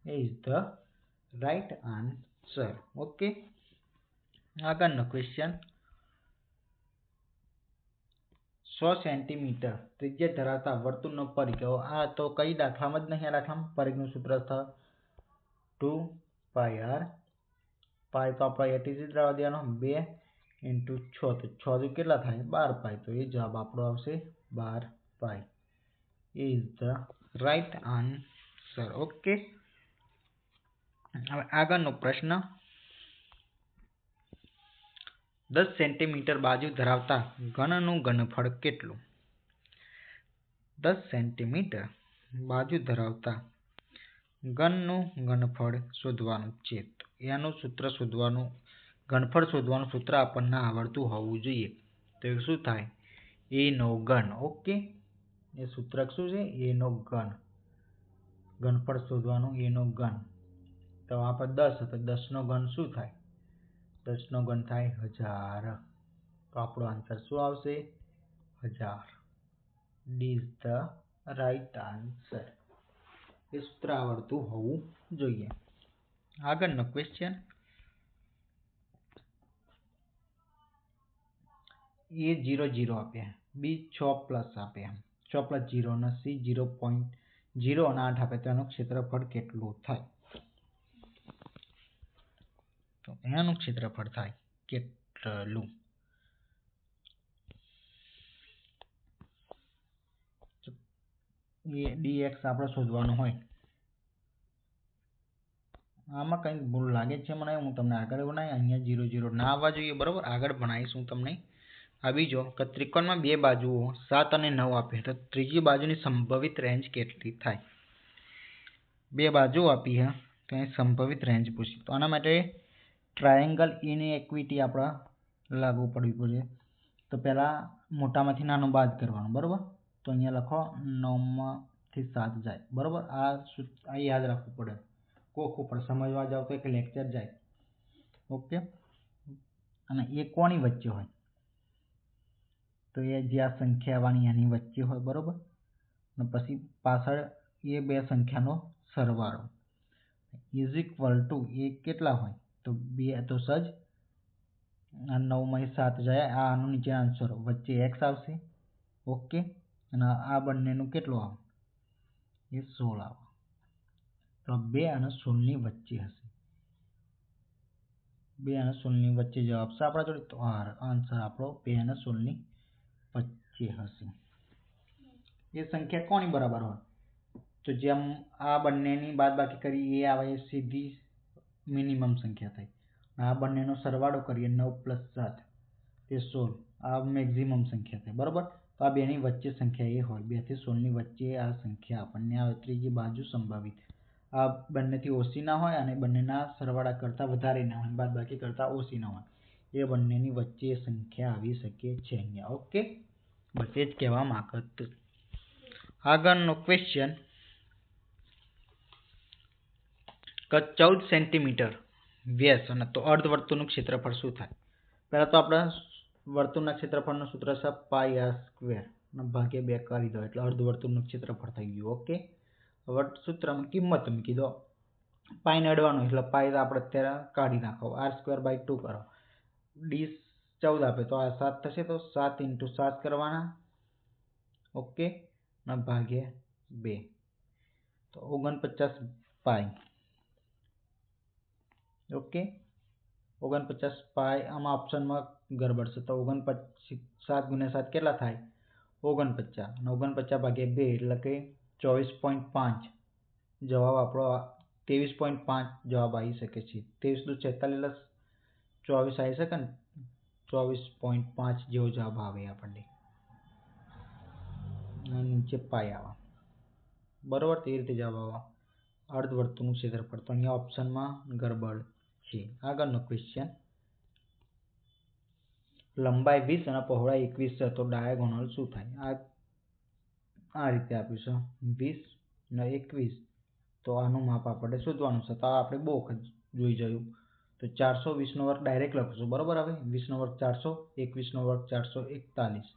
A is the right answer. Okay, આગળનો ક્વેશ્ચન, 100 સેન્ટીમીટર ત્રિજ્યા ધરાવતા વર્તુળનો પરિઘ. આ તો કઈ દાખલામાં જ નહીં. આ દાખલામાં પરિઘનું સૂત્ર છે 2πr. પાઈ તો આપણે એટીઝ જ રહેવા દેવાનો. 2 × 6 તો 6 કેટલા થાય? 12 પાઈ. તો એ જવાબ આપણો આવશે 12 pi. A is the right answer. Okay, હવે આગળનો પ્રશ્ન, 10 સેન્ટીમીટર બાજુ ધરાવતા ઘનનું ઘનફળ કેટલું? 10 સેન્ટીમીટર બાજુ ધરાવતા ઘનનું ઘનફળ શોધવાનું છે. તો એનું સૂત્ર શોધવાનું, ઘનફળ શોધવાનું સૂત્ર આપણને આવડતું હોવું જોઈએ. તો એ શું થાય? a નો ઘન. ઓકે, એ સૂત્ર શું છે? a નો ઘન. ઘનફળ શોધવાનું a નો ઘન. તો આપણે 10 તો 10 નો ઘન શું થાય? 10 નો ઘન થાય 1000. તો આપણો આન્સર શું આવશે? 1000. D is the right answer. એ સૂત્ર આવડતું હોવું જોઈએ. આગળનો ક્વેશ્ચન, a 0 0 આપ્યા, b 6 પ્લસ આપ્યા, 6 પ્લસ 0 અને c 0.0 અને 8 આપે તો એનું ક્ષેત્રફળ કેટલું થાય? તો એનું ક્ષેત્રફળ થાય કેટલું? dx આપણે શોધવાનું હોય. આમાં કંઈક ભૂલ લાગે છે મને. હું તમને આગળ બનાવી, અહીંયા 0 0 ના આવવા જોઈએ બરાબર. આગળ ભણાવીશ હું તમને. આ બીજો કે ત્રિકોણમાં બે બાજુઓ 7 અને 9 આપી તો ત્રીજી બાજુની સંભવિત રેન્જ કેટલી થાય? બે બાજુઓ આપી છે તો અહીં સંભવિત રેન્જ પૂછી. તો આના માટે ટ્રાયેંગલ ઇનઇક્વિટી આપણે લાગુ પડવું જોઈએ. તો પહેલાં મોટામાંથી નાનું બાદ કરવાનું, બરાબર. તો અહીંયા લખો 9માંથી 7 જાય, બરાબર. આ યાદ રાખવું પડે, કોખું પડે, સમજવા જાવ તો એક લેક્ચર જાય. ઓકે. અને એ કોની વચ્ચે હોય? તો એ જે આ સંખ્યાવાળી એની વચ્ચે હોય, બરાબર. અને પછી પાછળ એ બે સંખ્યાનો સરવાળો ઇઝ ઇક્વલ ટુ એ કેટલા હોય? તો 2 તો સજ આ 9માંથી 7 જાય, આ આનું નીચે આન્સર વચ્ચે x આવશે. ઓકે. અને આ બંનેનું કેટલું આવે? એ 16 આવે. તો 2 અને 16ની વચ્ચે હશે. 2 અને 16ની વચ્ચે જવાબ છે આપણા જોડે. તો આન્સર આપણો 2 અને 16ની વચ્ચે હશે. એ સંખ્યા કોની બરાબર હોય? તો જેમ આ બંનેની બાદબાકી કરી એ આવે એ સીધી મિનિમમ સંખ્યા થઈ. આ બંનેનો સરવાળો કરીએ 9 + 7 તે 16, આ મેક્સિમમ સંખ્યા થઈ, બરાબર. તો આ બેની વચ્ચે સંખ્યા એ હોય, 2 થી 16ની વચ્ચે આ સંખ્યા આપણને આવે. ત્રીજી બાજુ સંભવિત, આ બંનેથી ઓછી ના હોય અને બંનેના સરવાળા કરતાં વધારે ના હોય, બાદબાકી કરતાં ઓછી ના હોય, એ બંનેની વચ્ચે સંખ્યા આવી શકે છે અહીંયા. ઓકે, બસ એ જ કહેવા માંગત. આગળનો ક્વેશ્ચન, 14 સેન્ટીમીટર વ્યાસ અને તો અર્ધવર્તુળનું ક્ષેત્રફળ શું થાય? પહેલાં તો આપણે વર્તુળના ક્ષેત્રફળનું સૂત્ર છે πr² ભાગ્યા 2 કરી દો એટલે અર્ધવર્તુળનું ક્ષેત્રફળ થઈ ગયું. ઓકે. હવે સૂત્રમાં કિંમત મૂકી દો. પાઈને અડવાનું એટલે પાઈ આપણે અત્યારે કાઢી નાખો. r²/2 કરો. ડી 14 આપે તો આ 7 થશે, તો 7 × 7 કરવાના. ઓકે. અને ભાગ્યા 2 તો 49 પાઈ. ઓકે. 49 પાઈ. આમાં ઓપ્શનમાં ગરબડ છે, તો 49 7 × 7 કેટલા થાય? 49. અને 49 ભાગ્યા 2 એટલે કે 24.5. જવાબ આપણો 23.5 જવાબ આવી શકે છે. 23 × 46 24 આવી શકે ને, 24.5 જેવો જવાબ આવે આપણને. નીચે પાઈ આવે, બરોબર. તે રીતે જવાબ આવે અર્ધવર્તુળનું ક્ષેત્રફળ. તો અહીંયા ઓપ્શનમાં ગરબડ છે. આગળનો ક્વેશ્ચન, લંબાઈ 20 અને પહોળાઈ 21 છે, તો ડાયાગોનલ શું થાય? આ રીતે આપ્યું છે 20 અને 21, તો આનું માપ આપણે શોધવાનું છે. તો આપણે બહુ વખત જોઈ જોયું. તો 420નો વર્ગ ડાયરેક્ટ લખશું, બરાબર. હવે 20નો વર્ગ 400, 21નો વર્ગ 441.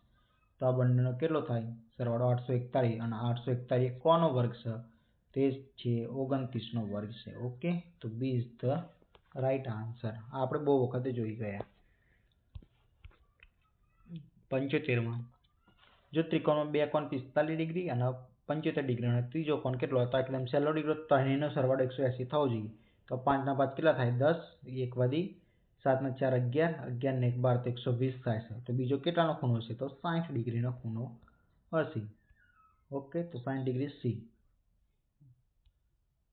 તો આ બંનેનો કેટલો થાય? સરવાળો 841. અને 841 કોનો વર્ગ છે? તે છે 29નો વર્ગ છે. ઓકે. તો B is the right answer. આપણે બહુ વખતે જોઈ ગયા. 75માં, જો ત્રિકોણમાં બે કોણ 45 ડિગ્રી અને 75 ડિગ્રી અને ત્રીજો કોણ કેટલો હતો? એકદમ સહેલો ડિગ્રી, ત્રણેયનો સરવાળો 180 થવો જોઈએ. તો 5 ના 5 કેટલા થાય? 10, 1 વધી, 7 ના 4 11, 11 ને 1 12, તો 120 થાય છે. તો બીજો કેટલાનો ખૂણો હશે? તો 60 ડિગ્રીનો ખૂણો હશે. ઓકે. તો 60 ડિગ્રી સી.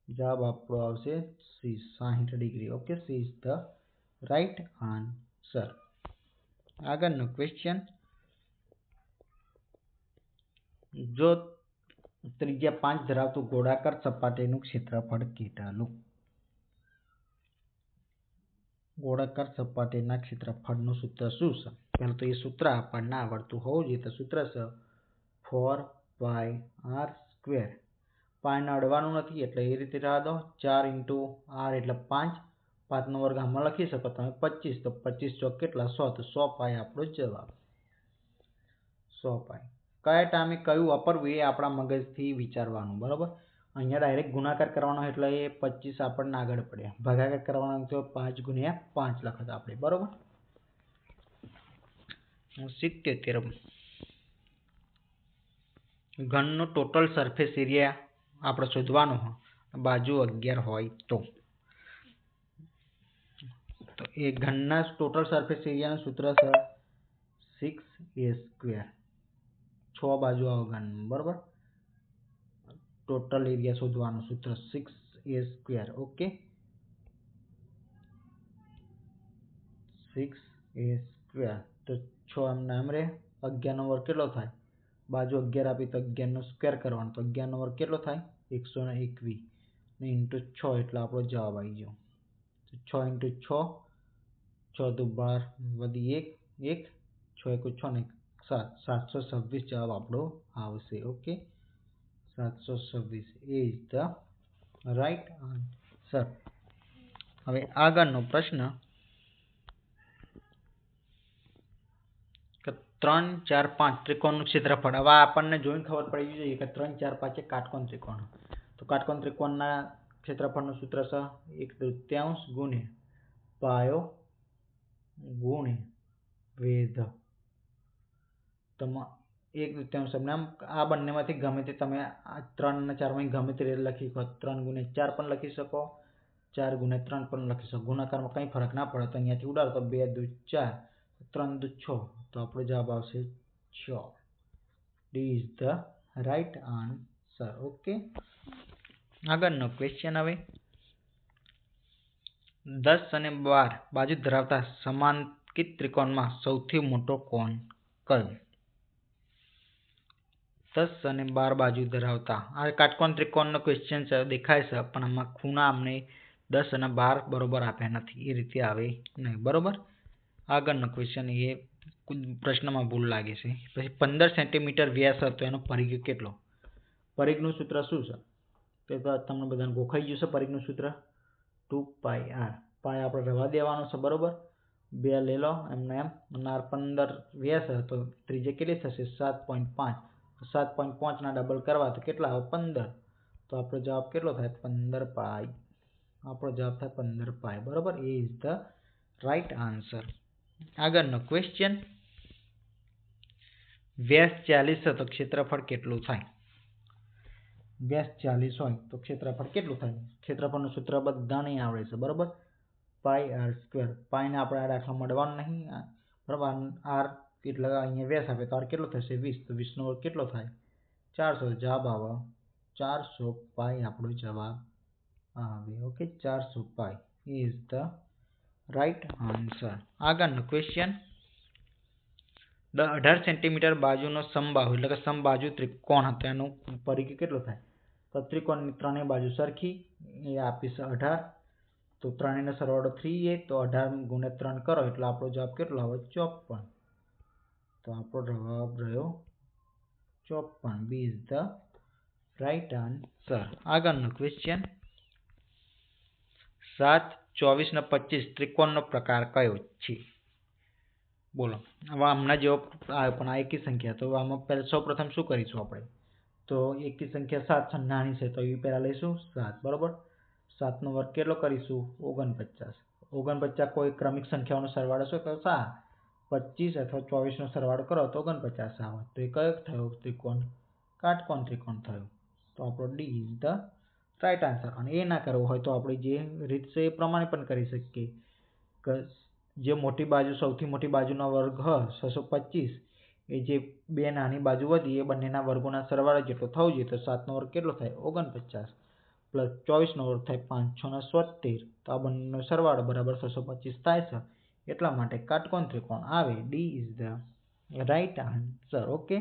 જવાબ આપણો આવશે C, 60 degree. Okay. C is the right answer. આગળનો ક્વેશ્ચન, જો ત્રિજ્યા 5 ધરાવતું ગોળાકાર સપાટીનું ક્ષેત્રફળ કેટલું? ગોળાકાર સપાટીના ક્ષેત્રફળનું સૂત્ર શું છે? પહેલું તો એ સૂત્ર આપણને આવડતું હોવું જોઈએ. તો સૂત્ર છે 4πr². પાઈને અડવાનું નથી એટલે એ રીતે રહેવા દો. 4 × r એટલે 5. 5નો વર્ગ આમાં લખી શકો તમે 25. તો 25 ચોક કેટલા? 100. તો 100 પાઈ આપણો જવાબ. 100 પાઈ. કયા ટાઈમે કયું વાપરવું એ આપણા મગજથી વિચારવાનું, બરાબર. અહીંયા ડાયરેક્ટ ગુણાકાર કરવાનો એટલે એ 25 આપણને આગળ પડે. ભાગાકાર કરવાનો તો 5 × 5 લખત આપણે, બરાબર. 77. ઘનનો ટોટલ સરફેસ એરિયા આપણે શોધવાનો હોય, બાજુ 11 હોય તો એ ઘનના ટોટલ સરફેસ એરિયાનું સૂત્ર છે 6a². 6 બાજુ આવે ઘનમાં, બરાબર. ટોટલ એરિયા શોધવાનું સૂત્ર 6a². ઓકે. 6a². તો 6 એમના એમ રહે. 11નો વર્ગ કેટલો થાય? બાજુ 11 આપી તો 11નો સ્ક્વેર કરવાનો, તો 11નો વર્ગ કેટલો થાય? 121. ને × 6 એટલે આપણો જવાબ આવી ગયો. 6 × 6 6 દુ 12 વધી 1 1 6 એકુ 6 ને 7 726 જવાબ આપણો આવશે. Okay, 726 is the right answer. હવે આગળનો પ્રશ્ન 3 4 5 ત્રિકોણનું ક્ષેત્રફળ. હવે આપણને જોઈને ખબર પડી જોઈએ કે 3 4 5 એ કાટકોણ ત્રિકોણ. તો કાટકોણ ત્રિકોણના ક્ષેત્રફળનું સૂત્ર છે 1/3 ગુણ્યા પાયો ગુણ્યા વેધ. તમે 1/3 આ બંનેમાંથી ગમે તે તમે 3 અને 4 માં ગમે તે લખી શકો. 3 ગુણ્યા 4 પણ લખી શકો, 4 ગુણ્યા 3 પણ લખી શકો. ગુણાકારમાં કંઈ ફરક ના પડે. તો અહીંયાથી ઉડાડો તો 2 દુ 4, 3 દુ 6. તો આપણો જવાબ આવશે 6. D is the right answer. Okay, આગળનો ક્વેશ્ચન. હવે 10 અને 12 બાજુ ધરાવતા સમાંકિત ત્રિકોણમાં સૌથી મોટો કોણ કયો? 10 અને 12 બાજુ ધરાવતા આ કાટકોણ ત્રિકોણનો ક્વેશ્ચન છે, દેખાય છે, પણ આમાં ખૂણા અમને 10 અને 12 બરોબર આપ્યા નથી. એ રીતે આવે નહીં. બરોબર. આગળનો ક્વેશ્ચન એ પ્રશ્નમાં ભૂલ લાગે છે. પછી 15 સેન્ટીમીટર વ્યાસ હતો, એનો પરિઘ કેટલો? પરિઘનું સૂત્ર શું છે? તે તો તમને બધાને ગોખાઈ ગયું છે. પરિઘનું સૂત્ર 2πr. પાય આપણે રહેવા દેવાનો છે. બરોબર. 2 લઈ લો એમને એમ. અને 15 વ્યાસ તો ત્રિજ્યા કેટલી થશે? 7.5. 7.5 ના ડબલ કરવા તો કેટલા આવે? 15. તો આપણો જવાબ કેટલો થાય? 15 પાય. આપણો જવાબ થાય 15 પાય. બરોબર. એ ઇઝ ધ રાઈટ આન્સર. આગળનો ક્વેશ્ચન. વ્યાસ 40 છે તો ક્ષેત્રફળ કેટલું થાય? વ્યાસ 40 હોય તો ક્ષેત્રફળ કેટલું થાય? ક્ષેત્રફળનું સૂત્ર બધાને આવડે છે. બરોબર. Pi R square. પાયને આપણે આ દાખલા મળવાનું નહીં. બરાબર. આર એટલે અહીંયા વ્યાસ આપે તો આર કેટલો થશે? 20. તો 20 નો વર્ગ કેટલો થાય? 400. જવાબ આવે 400 પાય. આપણો જવાબ આવે. Okay, 400 pi is the right answer. આગળનો ક્વેશ્ચન. 18 સેન્ટીમીટર બાજુનો સમબાહુ એટલે કે સમબાજુ ત્રિકોણ હતો, એનો પરિઘ કેટલો થાય? તો ત્રિકોણની ત્રણેય બાજુ સરખી, એ આપીશ 18. તો ત્રણેયનો સરવાળો 3a. તો 18 ગુણ્યા 3 કરો એટલે આપણો જવાબ કેટલો આવે? 54. તો આપણો જવાબ રહ્યો 54. B is the right answer. આગળનો ક્વેશ્ચન. 7, 24 ને 25 ત્રિકોણનો પ્રકાર કયો છે? બોલો. હવે હમણાં જેવો આવ્યો પણ આ એકી સંખ્યા. તો આમાં પહેલા સૌપ્રથમ શું કરીશું આપણે? તો એકી સંખ્યા 7 છે, નાની છે, તો એ પહેલા લઈશું 7. બરોબર. 7 નો વર્ગ કેટલો કરીશું? 49. 49 કોઈ ક્રમિક સંખ્યાઓનો સરવાળો શું કહો? 25 અથવા 24 નો સરવાળો કરો તો 49 આવે. તો એ કયો થયો ત્રિકોણ? કાટકોણ ત્રિકોણ થયો. તો આપણો D is the right answer. અને એ ના કરવું હોય તો આપણે જે રીત છે એ પ્રમાણે પણ કરી શકીએ કે જે મોટી બાજુ સૌથી મોટી બાજુનો વર્ગ હોય 625, એ જે બે નાની બાજુ વધી એ બંનેના વર્ગોના સરવાળા જેટલો થવો જોઈએ. તો 7 નો વર્ગ કેટલો થાય? 49 પ્લસ 24 નો વર્ગ થાય 576. તો આ બંનેનો સરવાળો બરાબર 625 થાય છે. એટલા માટે કાટકોણ ત્રિકોણ આવે. D is the right answer. Okay,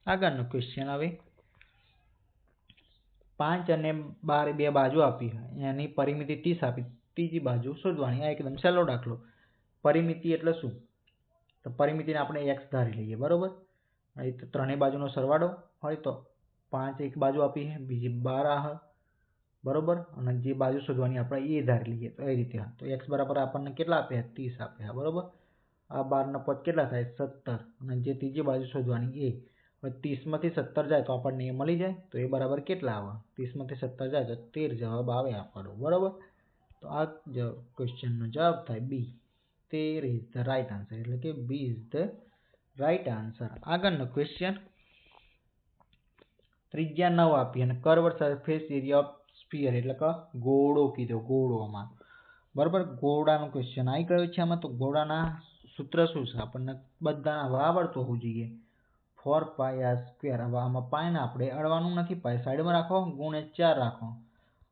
આગળનો ક્વેશ્ચન. હવે 5 અને 12 બે બાજુ આપી, એની પરિમિતિ 30 આપી, ત્રીજી બાજુ શોધવાની. આ એકદમ સહેલો દાખલો. પરિમિતિ એટલે શું? તો પરિમિતિને આપણે x ધારી લઈએ. બરોબર. અહીં તો ત્રણેય બાજુનો સરવાળો હોય તો 5 એક બાજુ આપી છે, બીજી 12 આવે. બરોબર. અને જે બાજુ શોધવાની આપણે એ ધારી લઈએ. તો એ રીતે તો x બરાબર આપણને કેટલા આપ્યા? 30 આપ્યા. બરોબર. આ 12 ના 5 કેટલા થાય? 17. અને જે ત્રીજી બાજુ શોધવાની એ. હવે 30 માંથી 17 જાય તો આપણને એ મળી જાય. તો એ બરાબર કેટલા આવે? 30 માંથી 17 જાય તો 13 જવાબ આવે આપણો. બરોબર. તો આ ક્વેશ્ચનનો જવાબ થાય B. 13 is the right answer. એટલે કે B is the right answer. આગળનો ક્વેશ્ચન. ત્રિજ્યા 9 આપી અને curved surface area of sphere એટલે કે ગોળો કીધો. ગોળોમાં બરોબર ગોળાનો ક્વેશ્ચન આવી ગયો છે આમાં. તો ગોળાના સૂત્ર શું છે આપણને બધા હવે આવડતું હોવું જોઈએ. 4πr². હવે આમાં પાયને આપણે અડવાનું નથી. પાય સાઈડમાં રાખો, ગુણ્યા 4 રાખો.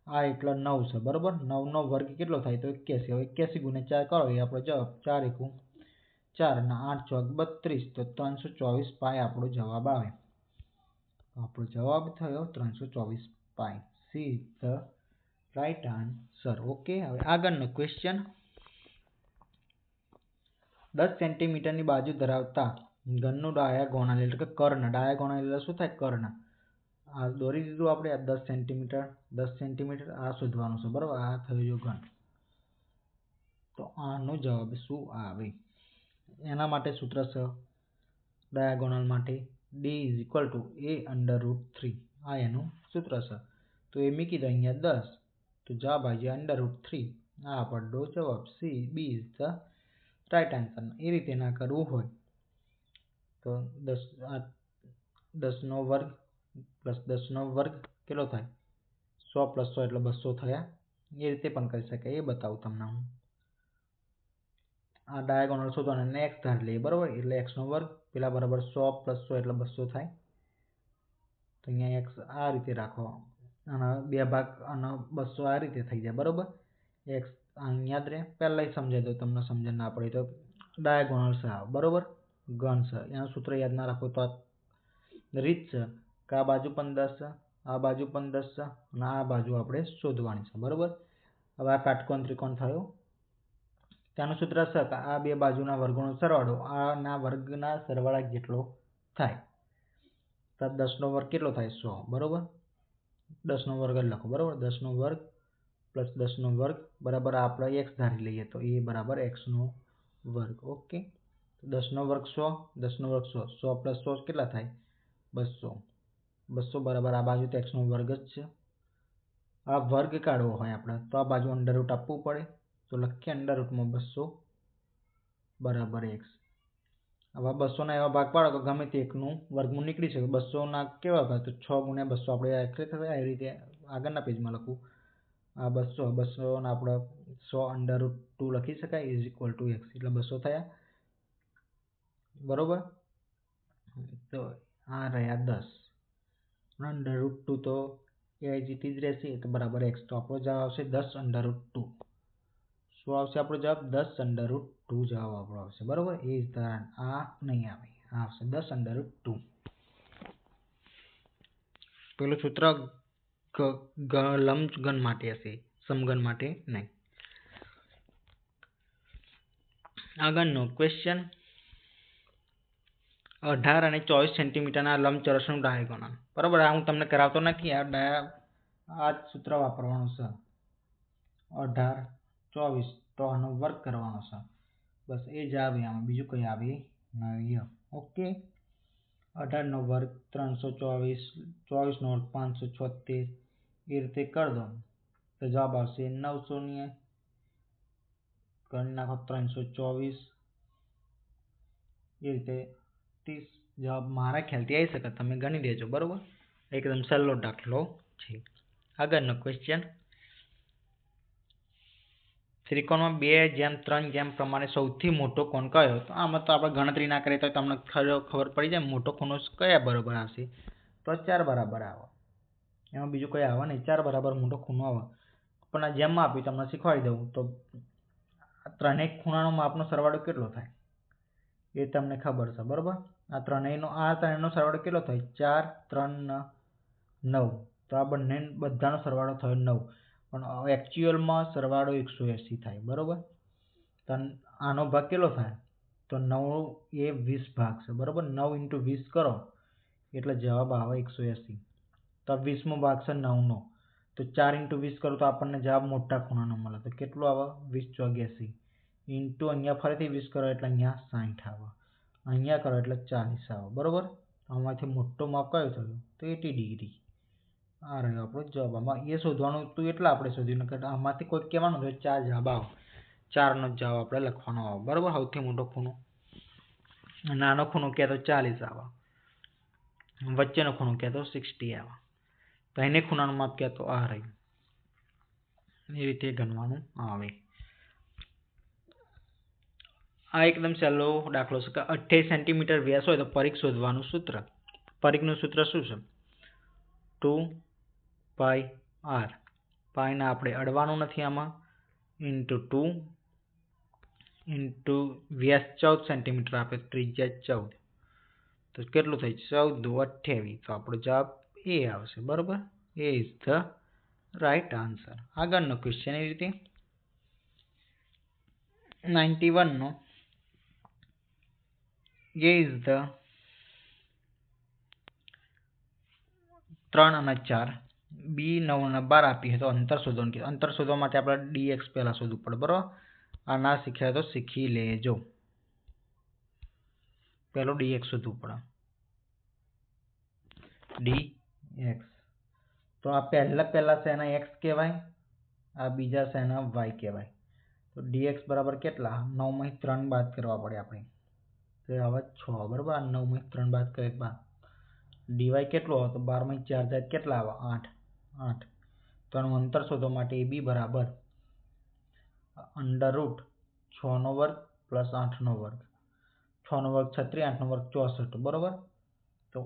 આ એટલે 9 છે. બરોબર. 9 નો વર્ગ કેટલો થાય? તો 81. હવે 81 ગુણ્યા 4 કરો એ આપણો જવાબ 4 એકુ 4 અને 8 ચોક 32. તો 324 પાય આપણો જવાબ આવે. આપણો જવાબ થયો 324 pi. C is the right answer. Okay, હવે આગળનો ક્વેશ્ચન. 10 સેન્ટીમીટરની બાજુ ધરાવતા ઘનનું ડાયાગોનલ એટલે કે કર્ણ, ડાયાગોનલ એટલે શું થાય? કર્ણ. આ દોરી દીધું આપણે, આ 10 સેન્ટીમીટર આ શોધવાનું છે, બરાબર? આ થયું ઘન. તો આનો જવાબ શું આવે? એના માટે સૂત્ર છે ડાયાગોનલ માટે D = A√3. આ એનું સૂત્ર છે. તો એ મૂકી દો અહીંયા 10, તો જવાબ આવી જાય √3. આ આપણો જવાબ B is the right answer. એ રીતે ના કરવું હોય તો 10નો વર્ગ પ્લસ 10નો વર્ગ કેટલો થાય? 100 + 100 એટલે 200 થયા. એ રીતે પણ કરી શકાય, એ બતાવું તમને હું. આ ડાયાગોનલ શોધવાનો અને x ધારી લઈએ, બરાબર? એટલે x નો વર્ગ પેલા બરાબર 100 + 100 એટલે 200 થાય. તો અહીંયા x આ રીતે રાખો અને બે ભાગ અને 200 આ રીતે થઈ જાય, બરાબર? x યાદ રહે, પહેલા સમજાવી દો, તમને સમજણ ના પડે તો. ડાયાગોનલ છે, બરાબર? ઘન છે, એનું સૂત્ર યાદ ના રાખો તો રીત છે કે આ બાજુ પણ 10 છે, આ બાજુ પણ 10 છે અને આ બાજુ આપણે શોધવાની છે, બરાબર? હવે આ કાટકોણ ત્રિકોણ થયો. તેનું સૂત્ર છે કે આ બે બાજુના વર્ગોનો સરવાળો આના વર્ગના સરવાળા જેટલો થાય. તો 10નો વર્ગ કેટલો થાય? 100, બરાબર? 10નો વર્ગ જ લખો, બરાબર? 10નો વર્ગ પ્લસ 10નો વર્ગ બરાબર આપણે x ધારી લઈએ, તો એ બરાબર x નો વર્ગ. ઓકે, 10નો વર્ગ 100, 10નો વર્ગ 100, 100 + 100 કેટલા થાય? 200. 200 બરાબર આ બાજુ તો x નો વર્ગ જ છે. આ વર્ગ કાઢવો હોય આપણે તો આ બાજુ અંડરરૂટ આપવું પડે, તો લખીએ √200 બરાબર x. હવે 200ના એવા ભાગ પાડો કે ગમે તે એકનું વર્ગમૂળ નીકળી શકે. 200ના કેવા ભાગ? તો 6 × 200 આપણે આ રીતે આગળના પેજમાં લખવું. આ 200 આપણે 100 √2 લખી શકાય = x એટલે 200 થયા, બરોબર? તો આ રહ્યા 10 √2 તો એ જ રહેશે, તો બરાબર x. તો આપણો જવાબ આવશે 10 √2. શું આવશે આપણો જવાબ? 10 √2 જવાબ આપણો આવશે, બરોબર? એ જ ધારણ આ નહીં આવે, આ આવશે 10 √2. પેલું સૂત્ર લંબઘન માટે હશે, સમઘન માટે નહીં. આગળનો ક્વેશ્ચન, 18 અને 24 સેન્ટીમીટરના લંબચોરસનું ડાયાગોનલ, બરાબર? આ હું તમને કરાવતો નથી, આ જ સૂત્ર વાપરવાનું છે. 18, 24 તો આનો વર્ગ કરવાનો છે, બસ એ જ આવે, આમાં બીજું કંઈ આવે નહીં. ઓકે, 18નો વર્ગ 324, 24નો વર્ગ 576, એ રીતે કરી દો તો જવાબ આવશે 900. કરી નાખો 324, એ રીતે 30 જવાબ મારા ખ્યાલથી આવી શકે, તમે ગણી દેજો, બરાબર? એકદમ સહેલો દાખલો છે. આગળનો ક્વેશ્ચન, ત્રિકોણમાં 2:3 પ્રમાણે સૌથી મોટો કોણ કયો? તો આમાં તો આપણે ગણતરી ના કરીએ તો તમને ખબર પડી જાય મોટો ખૂણો કયા બરાબર આવશે. તો 4 બરાબર આવે, એમાં બીજું કંઈ આવે નહીં, 4 બરાબર મોટો ખૂણો આવે. પણ આ જેમ આપી તમને શીખવાડી દઉં તો ત્રણેય ખૂણાનો માપનો સરવાળો કેટલો થાય એ તમને ખબર છે, બરાબર? આ ત્રણેયનો સરવાળો કેટલો થાય? 4, 3, 9. તો આ બધાનો સરવાળો થયો 9, પણ એકચ્યુઅલમાં સરવાળો 180 થાય, બરાબર? તો આનો ભાગ કેટલો થાય? તો 9 એ 20 ભાગ છે, બરાબર? 9 × 20 કરો એટલે જવાબ આવે 180. તો 20મો ભાગ છે 9નો, તો 4 × 20 કરો તો આપણને જવાબ મોટા ખૂણાનો મળે, તો કેટલો આવે? 20 × 84. ઇન્ટુ અહીંયા ફરીથી 20 કરો એટલે અહીંયા 60 આવે, અહીંયા કરો એટલે 40 આવે, બરાબર? આમાંથી મોટો માપ કયો થયો? તો 80 ડિગ્રી. આ રહ્યો આપણો જવાબ. આમાં એ શોધવાનું હતું એટલે આપણે શોધ્યું, કે આમાંથી કોઈ કહેવાનું તો 4 જવાબ આવે, 4નો જવાબ આપણે લખવાનો આવે, બરાબર? સૌથી મોટો ખૂણો, નાનો ખૂણો કહે તો 40 આવે, વચ્ચેનો ખૂણો કહે તો 60 આવે, તો એને ખૂણાનું માપ કહે તો આ રહ્યું. એ રીતે ગણવાનું આવે. આ એકદમ સહેલો દાખલો છે કે 28 સેન્ટીમીટર વ્યાસ હોય તો પરિઘ શોધવાનું સૂત્ર. પરિઘનું સૂત્ર શું છે? 2πr. પાઈને આપણે અડવાનું નથી આમાં, × 2 × વ્યાસ 14 સેન્ટીમીટર આપે, ત્રિજ્યા 14, તો કેટલું થાય? 14 દુ 28. તો આપણો જવાબ એ આવશે, બરાબર? એ ઇઝ ધ રાઈટ આન્સર. આગળનો ક્વેશ્ચન એ રીતે 91નો, એ ઇઝ ધ 3 અને 4, બી 9 અને 12 આપી તો અંતર શોધવાનું કીધું. અંતર શોધવા માટે આપણે dx પહેલા શોધવું પડે, બરાબર. આ ના શીખ્યા તો શીખી લેજો. પહેલો dx શોધવું પડે, dx. તો આ પહેલા શેના x કહેવાય, આ બીજા શેના y કહેવાય. તો dx બરાબર કેટલા? 9 માંથી 3 બાદ કરવા પડે આપણે, તો હવે 6, બરાબર. આ 9 માંથી 3 બાદ કરે બાદ dy કેટલો આવે? તો 12 માંથી 4 જાય કેટલા આવે? 8. તો આનું અંતર શોધવા માટે AB બરાબર √ 6 નો વર્ગ પ્લસ 8 નો વર્ગ. 6 નો વર્ગ 36, 8 નો વર્ગ 64, બરાબર. તો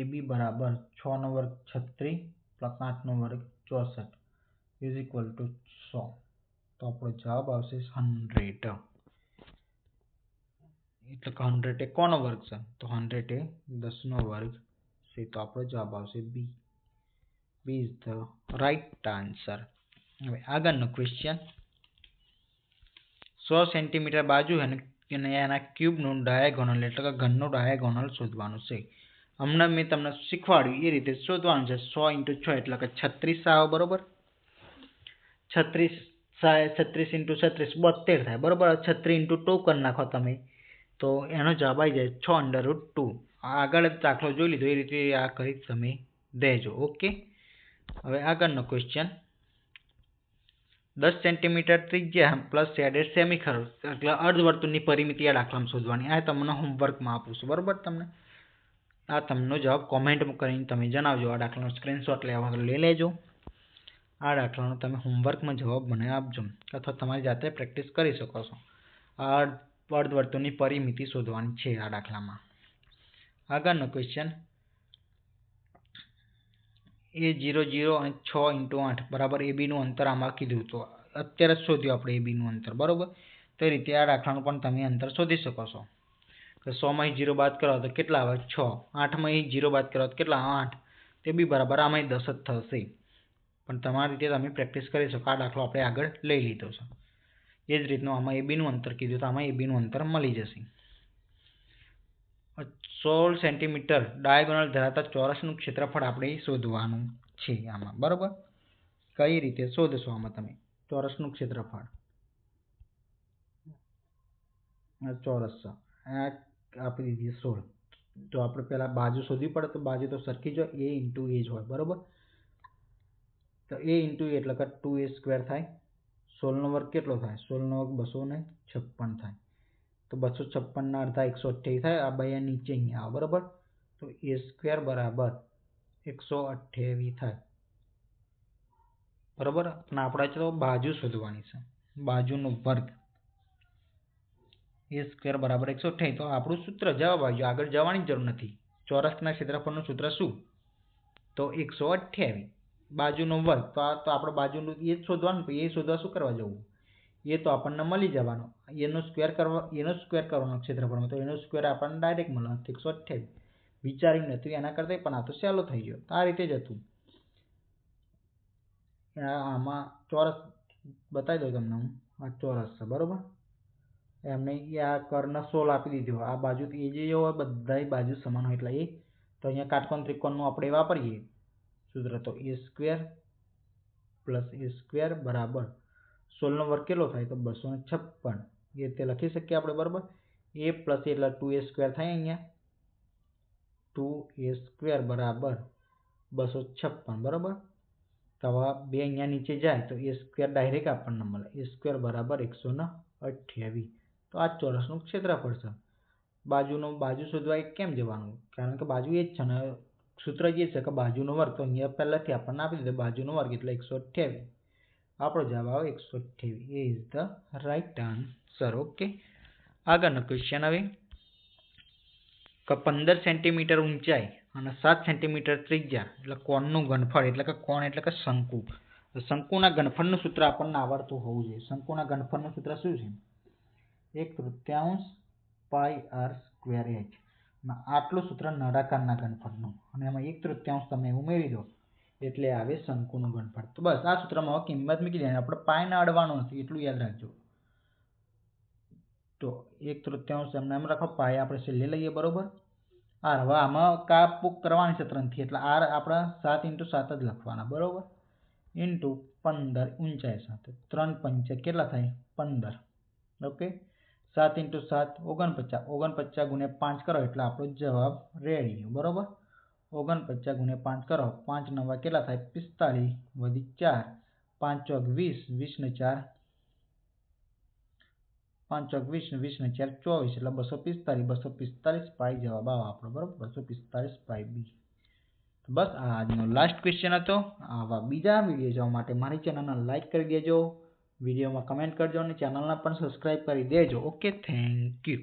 AB બરાબર 6 નો વર્ગ 36 પ્લસ 8 નો વર્ગ 64 ઇઝ ઇક્વલ ટુ 100. તો આપણો જવાબ આવશે 100. એટલે કે 100 એ કોનો વર્ગ છે? તો 100 એ 10 નો વર્ગ છે. તો આપણો જવાબ આવશે B. B is the right answer. હવે આગળનો ક્વેશ્ચન, 100 સેન્ટીમીટર બાજુ અને એના ક્યુબનું ડાયાગોનલ એટલે કે ઘનનું ડાયાગોનલ શોધવાનું છે. હમણાં મેં તમને શીખવાડ્યું એ રીતે શોધવાનું છે. 100 × 6 એટલે કે 36 આવે, બરોબર. 36 × 36 72 થાય, બરોબર. 36 × 2 કરી નાખો તમે તો એનો જવાબ આવી જાય 6 √2. આગળ દાખલો જોઈ લીધો એ રીતે આ કરી તમે દેજો. ઓકે. હવે આગળનો ક્વેશ્ચન, 10 સેન્ટીમીટર ત્રિજ્યા પ્લસ શેડેડ સેમિસર્કલ એટલે અર્ધવર્તુળની પરિમિતિ આ દાખલામાં શોધવાની. આ તમને હોમવર્કમાં આપું છું, બરોબર. તમને આ તમને જવાબ કોમેન્ટમાં કરીને તમે જણાવજો. આ દાખલાનો સ્ક્રીનશોટ લેવા લઈ લેજો. આ દાખલાનો તમે હોમવર્કમાં જવાબ મને આપજો, અથવા તમારી જાતે પ્રેક્ટિસ કરી શકો છો. આ અર્ધવર્તુળની પરિમિતિ શોધવાની છે આ દાખલામાં. આગળનો ક્વેશ્ચન, A00 અને 6 × 8 બરાબર ABનું અંતર આમાં કીધું. તો અત્યારે જ શોધ્યું આપણે ABનું અંતર, બરાબર. તો એ રીતે આ દાખલાનું પણ તમે અંતર શોધી શકો છો. તો 100 માંથી 0 બાદ કરો તો કેટલા આવે? 6. 8 માંથી 0 બાદ કરો તો કેટલા? 8. તે બી બરાબર આમાં 10 જ થશે. પણ તમારી રીતે તમે પ્રેક્ટિસ કરી શકો. આ દાખલો આપણે આગળ લઈ લીધો છે. એ જ રીતનું આમાં ABનું અંતર કીધું તો આમાં ABનું અંતર મળી જશે. 16 સેન્ટીમીટર ડાયાગોનલ ધરાવતા ચોરસનું ક્ષેત્રફળ આપણે શોધવાનું છે આમાં, બરાબર. કઈ રીતે શોધશો આમાં તમે ચોરસનું ક્ષેત્રફળ? ચોરસ આ આપી દીધી 16. તો આપણે પહેલા બાજુ શોધવી પડે. તો બાજુ તો સરખી જ હોય, A × A જ હોય, બરાબર. તો A × A એટલે કે 2A² થાય. 16 નો વર્ગ કેટલો થાય? 16 નો વર્ગ 256 થાય. તો 256 ના અડધા 128 થાય. આ બે નીચે અહીંયા આવે, બરાબર. તો A² બરાબર 128 થાય, બરાબર. અને આપણે તો બાજુ શોધવાની છે, બાજુનો વર્ગ. A² બરાબર 128. તો આપણું સૂત્ર જવાબ આવી ગયો. આગળ જવાની જરૂર નથી. ચોરસના ક્ષેત્રફળનું સૂત્ર શું? તો 128 બાજુનો વર્ગ. તો આ તો આપણે બાજુનું એ જ શોધવાનું. એ શોધવા શું કરવા જવું? એ તો આપણને મળી જવાનો. એનો સ્ક્વેર કરવાનો ક્ષેત્રફળમાં. તો એનો સ્ક્વેર આપણને ડાયરેક્ટ મળે 128. વિચાર્યું નથી એના કરતાં, પણ આ તો સહેલો થઈ ગયો. આ રીતે જ હતું. આમાં ચોરસ બતાવી દઉં તમને હું. આ ચોરસ છે, બરોબર. એમને આ કર્ણ 16 આપી દીધો. આ બાજુ એ જે હોય બધા બાજુ સમાન હોય એટલે એ. તો અહીંયા કાટકોણ ત્રિકોણનું આપણે વાપરીએ સૂત્ર. તો A² + A² બરાબર 16 નો વર્ગ કેટલો થાય? તો 256. એ રીતે લખી શકીએ આપણે, બરાબર. A + એટલે 2A² થાય. અહીંયા 2A² બરાબર 256, બરાબર. તો હવે 2 અહીંયા નીચે જાય તો A² ડાયરેક્ટ આપણને મળે. A² બરાબર 128. તો આ ચોરસનું ક્ષેત્રફળ છે. બાજુ શોધવા કેમ જવાનું? કારણ કે બાજુ એ જ છે ને, સૂત્ર જે છે કે બાજુનો વર્ગ. તો અહીંયા પહેલાથી આપણને આપી દીધો બાજુનો વર્ગ એટલે 128. આપણો જવાબ આવે 128. A is the right answer. Okay. આગળનો ક્વેશ્ચન, હવે કે 15 સેન્ટીમીટર ઊંચાઈ અને 7 સેન્ટીમીટર ત્રિજ્યા એટલે કોણનું ઘનફળ. એટલે કે કોણ એટલે કે શંકુ. શંકુના ઘનફળનું સૂત્ર આપણને આવડતું હોવું જોઈએ. શંકુના ઘનફળનું સૂત્ર શું છે? 1/3 πr²h. આટલું સૂત્ર નળાકારના ઘનફળનું, અને એમાં 1/3 તમે ઉમેરી દો એટલે આવે શંકુનું ઘનફળ. તો બસ આ સૂત્રમાં કિંમત મૂકી દેવાની. આપણે પાયને અડવાનું નથી, એટલું યાદ રાખજો. તો 1/3 એમને એમ રાખો, પાઈ આપણે છેલ્લે લઈએ, બરોબર. આર હવે આમાં કાપૂક કરવાની છે 3 થી, એટલે આર આપણે 7 × 7 જ લખવાના, બરોબર. ઇન્ટુ 15 ઊંચાઈ સાથે 3 5 કેટલા થાય? 15. ઓકે. 7 × 7 49. 49 × 5 કરો એટલે આપણો જવાબ રેડી, બરોબર. 49 × 5 કરો, 5 9 કેટલા થાય? 45 વધી 4, 5 ચોક 20, 20 ને 4 5 ચોક 20 ને 20 ને 4 24 એટલે 245. 245 પાઈ જવાબ આવે આપણો, બરોબર. 245 પાઈ બી. બસ આ આજનો લાસ્ટ ક્વેશ્ચન હતો. આવા બીજા વિડીયો જોવા માટે મારી ચેનલને લાઈક કરી દેજો, વિડીયોમાં કમેન્ટ કરજો અને ચેનલને પણ સબસ્ક્રાઈબ કરી દેજો. Okay, thank you.